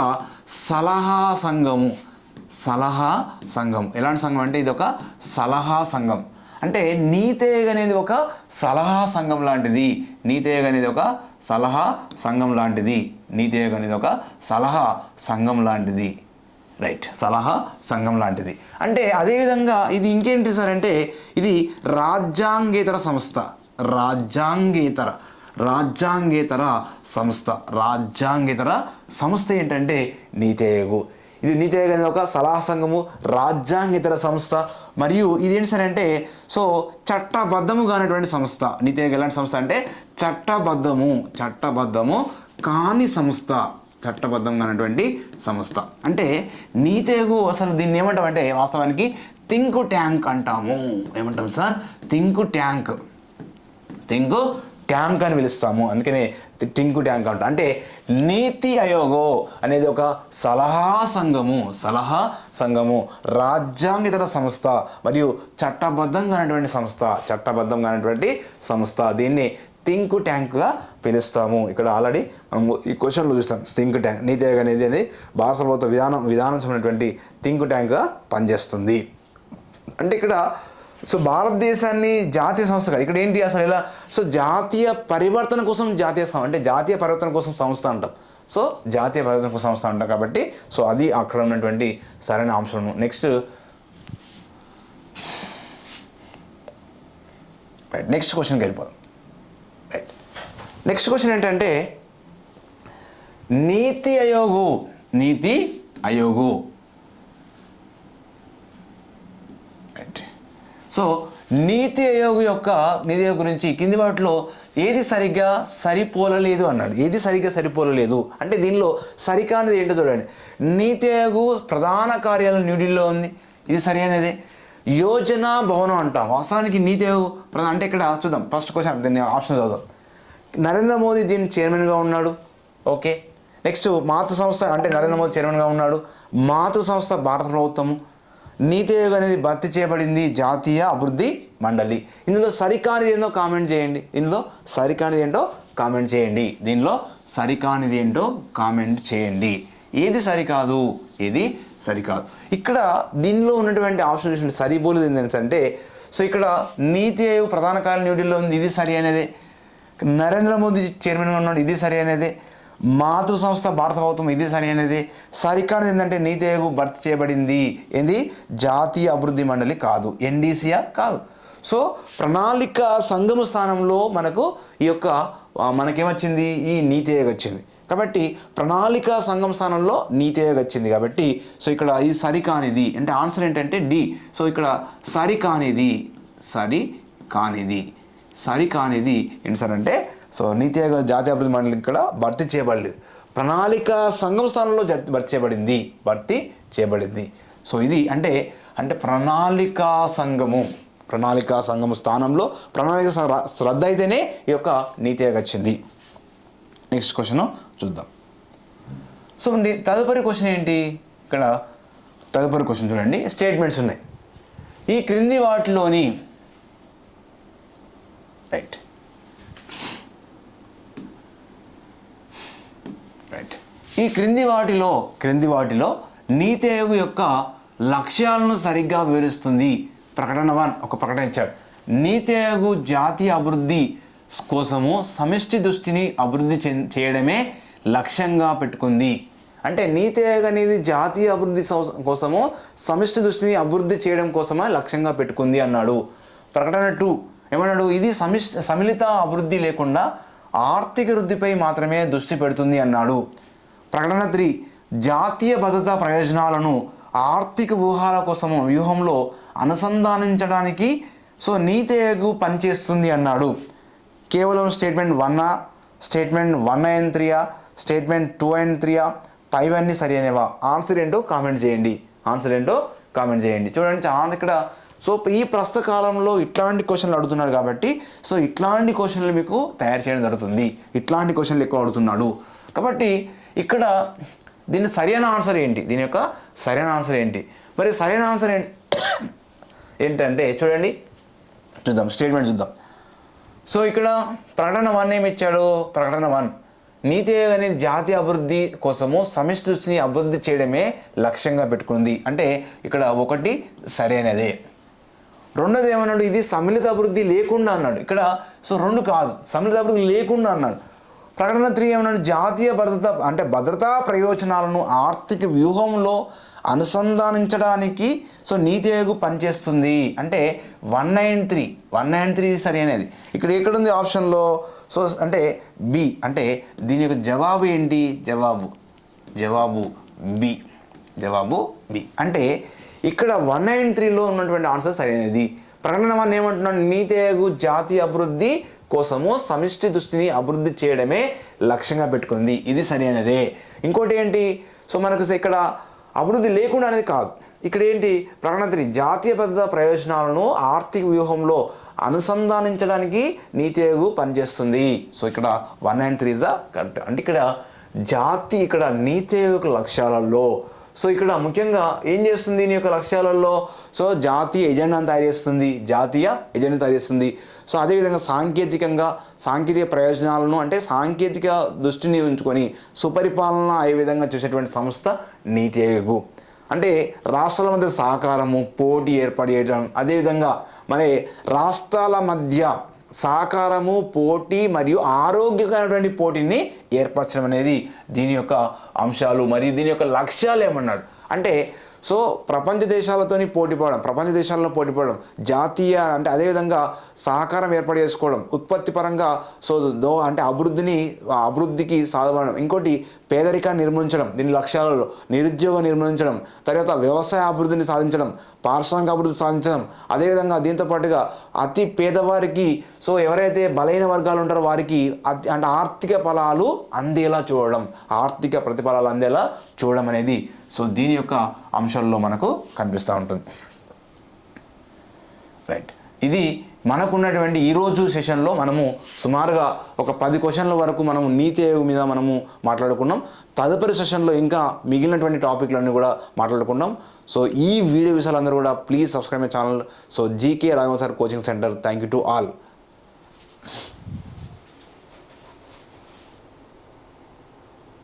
సలహా సంఘం. ఎలాంటి సంఘం అంటే ఇది ఒక సలహా సంఘం. అంటే నీతి ఆయోగ్ అనేది ఒక సలహా సంఘం లాంటిది. నీతి ఆయోగ్ అనేది ఒక సలహా సంఘం లాంటిది. రైట్. సలహా సంఘం లాంటిది. అంటే అదేవిధంగా ఇది ఇంకేంటి సార్ అంటే ఇది రాజ్యాంగేతర సంస్థ. రాజ్యాంగేతర సంస్థ ఏంటంటే నీతి ఆయోగ్. ఇది నీతి ఆయోగ్ అనేది ఒక సలహా సంఘము, రాజ్యాంగేతర సంస్థ, మరియు ఇది ఏంటి సార్ అంటే సో చట్టబద్ధము కానటువంటి సంస్థ. నీతి ఆయోగ్ ఎలాంటి సంస్థ అంటే చట్టబద్ధము కాని సంస్థ, చట్టబద్ధం కానటువంటి సంస్థ. అంటే నీతి ఆయోగ్ అసలు దీన్ని ఏమంటామంటే వాస్తవానికి థింక్ ట్యాంక్ అంటాము. ఏమంటాం సార్? థింక్ ట్యాంక్ అని పిలుస్తాము. అందుకనే థింక్ ట్యాంక్ అంటాం. అంటే నీతి ఆయోగ్ అనేది ఒక సలహా సంఘము, రాజ్యాంగేతర సంస్థ మరియు చట్టబద్ధంగా ఉన్నటువంటి సంస్థ. దీన్ని థింక్ ట్యాంక్గా పిలుస్తాము. ఇక్కడ ఆల్రెడీ మనం ఈ క్వశ్చన్లో చూస్తాం. థింక్ ట్యాంక్, నీతి ఆయోగ్ అనేది భారత ప్రభుత్వ విధానం సంబంధించినటువంటి థింక్ ట్యాంక్గా పనిచేస్తుంది. అంటే ఇక్కడ సో భారతదేశాన్ని జాతీయ సంస్థ కాదు, ఇక్కడ ఏంటి అసలు ఇలా సో జాతీయ పరివర్తన కోసం సంస్థ అంటాం. సో జాతీయ పరివర్తన కోసం సంస్థ అంటాం కాబట్టి సో అది అక్కడ ఉన్నటువంటి సరైన అంశం. నెక్స్ట్ క్వశ్చన్కి వెళ్ళిపోదాం. నెక్స్ట్ క్వశ్చన్ ఏంటంటే నీతి ఆయోగ్ సో నీతి ఆయోగ్ గురించి కింది వాటిలో ఏది సరిగ్గా సరిపోలలేదు అన్నాడు. అంటే దీనిలో సరికానిది ఏంటో చూడండి. నీతి ఆయోగ్ ప్రధాన కార్యాలయం న్యూఢిల్లీలో ఉంది, ఇది సరి అనేది. యోజనా భవనం అంటాం. వాస్తవానికి నీతి ఆయోగ్ అంటే ఇక్కడ చూద్దాం. ఫస్ట్ క్వశ్చన్ దీన్ని ఆప్షన్ చదువుదాం. నరేంద్ర మోదీ దీని చైర్మన్గా ఉన్నాడు. ఓకే. నెక్స్ట్ మాతృ సంస్థ అంటే నరేంద్ర మోదీ చైర్మన్గా ఉన్నాడు. మాతృ సంస్థ భారత ప్రభుత్వము. నీతి ఆయోగ్ అనేది భర్తీ చేయబడింది జాతీయ అభివృద్ధి మండలి. ఇందులో సరికానిది ఏంటో కామెంట్ చేయండి. ఏది సరికాదు? ఇక్కడ దీనిలో ఉన్నటువంటి ఆప్షన్ చూడండి. సరిపోలేదు ఏంటంటే సో ఇక్కడ నీతి ఆయోగ్ ప్రధాన కార్యాలయం న్యూఢిల్లీలో ఉంది, ఇది సరి అనేది. నరేంద్ర మోదీ చైర్మన్గా ఉన్నాడు, ఇది సరి అనేది. మాతృ సంస్థ భారత ప్రభుత్వం, ఇది సరి అనేది. సరికానిది ఏంటంటే నీతి ఆయోగ్ భర్తీ చేయబడింది ఏంది జాతీయ అభివృద్ధి మండలి కాదు, ఎన్డీసీఆర్ కాదు. సో ప్రణాళిక సంఘము స్థానంలో మనకు మనకేమొచ్చింది? ఈ నీతి ఆయోగ్ వచ్చింది. కాబట్టి ప్రణాళిక సంఘం స్థానంలో నీతి ఆయోగ్ వచ్చింది. కాబట్టి సో ఇక్కడ ఇది సరికానిది అంటే ఆన్సర్ ఏంటంటే డి. సో ఇక్కడ సరికానిది ఏంటి సార్ అంటే సో నీతి ఆయోగ్ జాతీయ అభివృద్ధి మండలి ఇక్కడ భర్తీ చేయబడలేదు. ప్రణాళిక సంఘం స్థానంలో భర్తీ చేయబడింది. సో ఇది అంటే ప్రణాళికా సంఘము స్థానంలో ప్రణాళిక శ్రద్ధ అయితేనే ఈ యొక్క నీతి ఆయోగ్ వచ్చింది. నెక్స్ట్ క్వశ్చన్ చూద్దాం. సో తదుపరి క్వశ్చన్ ఏంటి? ఇక్కడ తదుపరి క్వశ్చన్ చూడండి. స్టేట్మెంట్స్ ఉన్నాయి. ఈ క్రింది వాటిలోని రైట్ ఈ క్రింది వాటిలో నీతి ఆయోగ్ యొక్క లక్ష్యాలను సరిగ్గా వివరిస్తుంది. ప్రకటన 1 ఒక ప్రకటన ఇచ్చాడు. నీతి ఆయోగ్ జాతీయ అభివృద్ధి కోసము సమిష్టి దృష్టిని అభివృద్ధి చేయడమే లక్ష్యంగా పెట్టుకుంది. అంటే నీతి ఆయోగ్ అనేది జాతీయ అభివృద్ధి కోసము సమిష్టి దృష్టిని అభివృద్ధి చేయడం కోసమే లక్ష్యంగా పెట్టుకుంది అన్నాడు. ప్రకటన 2 ఏమన్నాడు? ఇది సమ్మిళిత అభివృద్ధి లేకుండా ఆర్థిక వృద్ధిపై మాత్రమే దృష్టి పెడుతుంది అన్నాడు. ప్రకటన 3 జాతీయ భద్రతా ప్రయోజనాలను ఆర్థిక వ్యూహంలో అనుసంధానించడానికి సో నీతి ఆయోగ్ పనిచేస్తుంది అన్నాడు. కేవలం statement 1 statement 1 and 3 statement 2 and 3 పైవన్నీ సరి అనేవా? ఆన్సర్ ఏంటో కామెంట్ చేయండి. చూడండి ఇక్కడ సో ఈ ప్రస్తుత కాలంలో ఇట్లాంటి క్వశ్చన్లు అడుగుతున్నాడు కాబట్టి సో ఇట్లాంటి క్వశ్చన్లు మీకు తయారు చేయడం జరుగుతుంది. ఇట్లాంటి క్వశ్చన్లు ఎక్కువ అడుగుతున్నాడు కాబట్టి ఇక్కడ దీని సరైన ఆన్సర్ ఏంటి? మరి సరైన ఆన్సర్ ఏంటంటే చూడండి, స్టేట్మెంట్ చూద్దాం. సో ఇక్కడ ప్రకటన 1 ఏమి ఇచ్చాడు? ప్రకటన 1 నీతి ఆయోగ్ అనేది జాతీయ అభివృద్ధి కోసము సమిష్టి దృష్టిని అభివృద్ధి చేయడమే లక్ష్యంగా పెట్టుకుంది. అంటే ఇక్కడ 1 సరైనదే. రెండోది ఏమన్నాడు? ఇది సమ్మిళిత అభివృద్ధి లేకుండా అన్నాడు. ఇక్కడ సో 2 కాదు, సమ్మిళిత అభివృద్ధి లేకుండా అన్నాడు. ప్రకటన 3 ఏమన్నాడు? జాతీయ భద్రతా ప్రయోజనాలను ఆర్థిక వ్యూహంలో అనుసంధానించడానికి సో నీతి ఆయోగ్ పనిచేస్తుంది. అంటే 1 and 3 సరైనది. ఇక్కడ ఎక్కడుంది ఆప్షన్లో? సో అంటే బి. అంటే దీని యొక్క జవాబు ఏంటి? జవాబు బి. జవాబు బి. అంటే ఇక్కడ 193లో ఉన్నటువంటి ఆన్సర్ సరైనది. ప్రకటన 1 ఏమంటున్నాడు, నీతి ఆయోగ్ జాతీయ అభివృద్ధి కోసము సమిష్టి దృష్టిని అభివృద్ధి చేయడమే లక్ష్యంగా పెట్టుకుంది. ఇది సరైనదే. ఇంకోటి ఏంటి, సో మనకు ఇక్కడ అభివృద్ధి లేకుండా అనేది కాదు. ఇక్కడ ఏంటి, ప్రకటన 3 జాతీయ భద్రతా ప్రయోజనాలను ఆర్థిక వ్యూహంలో అనుసంధానించడానికి నీతి ఆయోగ్ పనిచేస్తుంది. సో ఇక్కడ 193 ఇస్ ద కరెక్ట్. అంటే ఇక్కడ నీతి ఆయోగ్ లక్ష్యాలలో సో ఇక్కడ ముఖ్యంగా ఏం చేస్తుంది దీని యొక్క లక్ష్యాలలో, సో జాతీయ ఎజెండాను తయారు చేస్తుంది. సో అదేవిధంగా సాంకేతిక ప్రయోజనాలను అంటే సాంకేతిక దృష్టిని ఉంచుకొని సుపరిపాలన అయ్యే విధంగా చేసేటువంటి సంస్థ నీతి ఆయోగ్. అంటే రాష్ట్రాల మధ్య సహకారము, పోటీ ఏర్పాటు చేయడం, అదేవిధంగా మరి రాష్ట్రాల మధ్య సహకారము, పోటీ మరియు ఆరోగ్యకరమైనటువంటి పోటీని ఏర్పరచడం అనేది దీని యొక్క అంశాలు. మరియు దీని యొక్క లక్ష్యాలు ఏమన్నాడు అంటే, సో ప్రపంచ దేశాలలో పోటీ పడడం, జాతీయ అంటే అదేవిధంగా సహకారం ఏర్పాటు చేసుకోవడం, ఉత్పత్తి పరంగా సో అంటే అభివృద్ధికి సాధపడడం, ఇంకోటి పేదరికాన్ని నిర్మూలించడం, దీని లక్ష్యాలలో నిరుద్యోగం నిర్మూలించడం, తర్వాత వ్యవసాయ అభివృద్ధిని సాధించడం, పారిశ్రామిక అభివృద్ధి సాధించడం, అదేవిధంగా దీంతో పాటుగా అతి పేదవారికి సో ఎవరైతే బలైన వర్గాలు ఉంటారో వారికి అంటే ఆర్థిక ప్రతిఫలాలు అందేలా చూడడం అనేది సో దీని యొక్క అంశాల్లో మనకు కనిపిస్తూ ఉంటుంది. రైట్, ఇది మనకున్నటువంటి ఈరోజు సెషన్లో మనము సుమారుగా ఒక 10 క్వశ్చన్ల వరకు మనము నీతి ఆయోగ్ మీద మనము మాట్లాడుకున్నాం. తదుపరి సెషన్లో ఇంకా మిగిలినటువంటి టాపిక్లన్నీ కూడా మాట్లాడుకున్నాం. సో ఈ వీడియో విషయాలందరూ కూడా please subscribe my channel. So GK Raghava sir coaching centre. Thank you to all.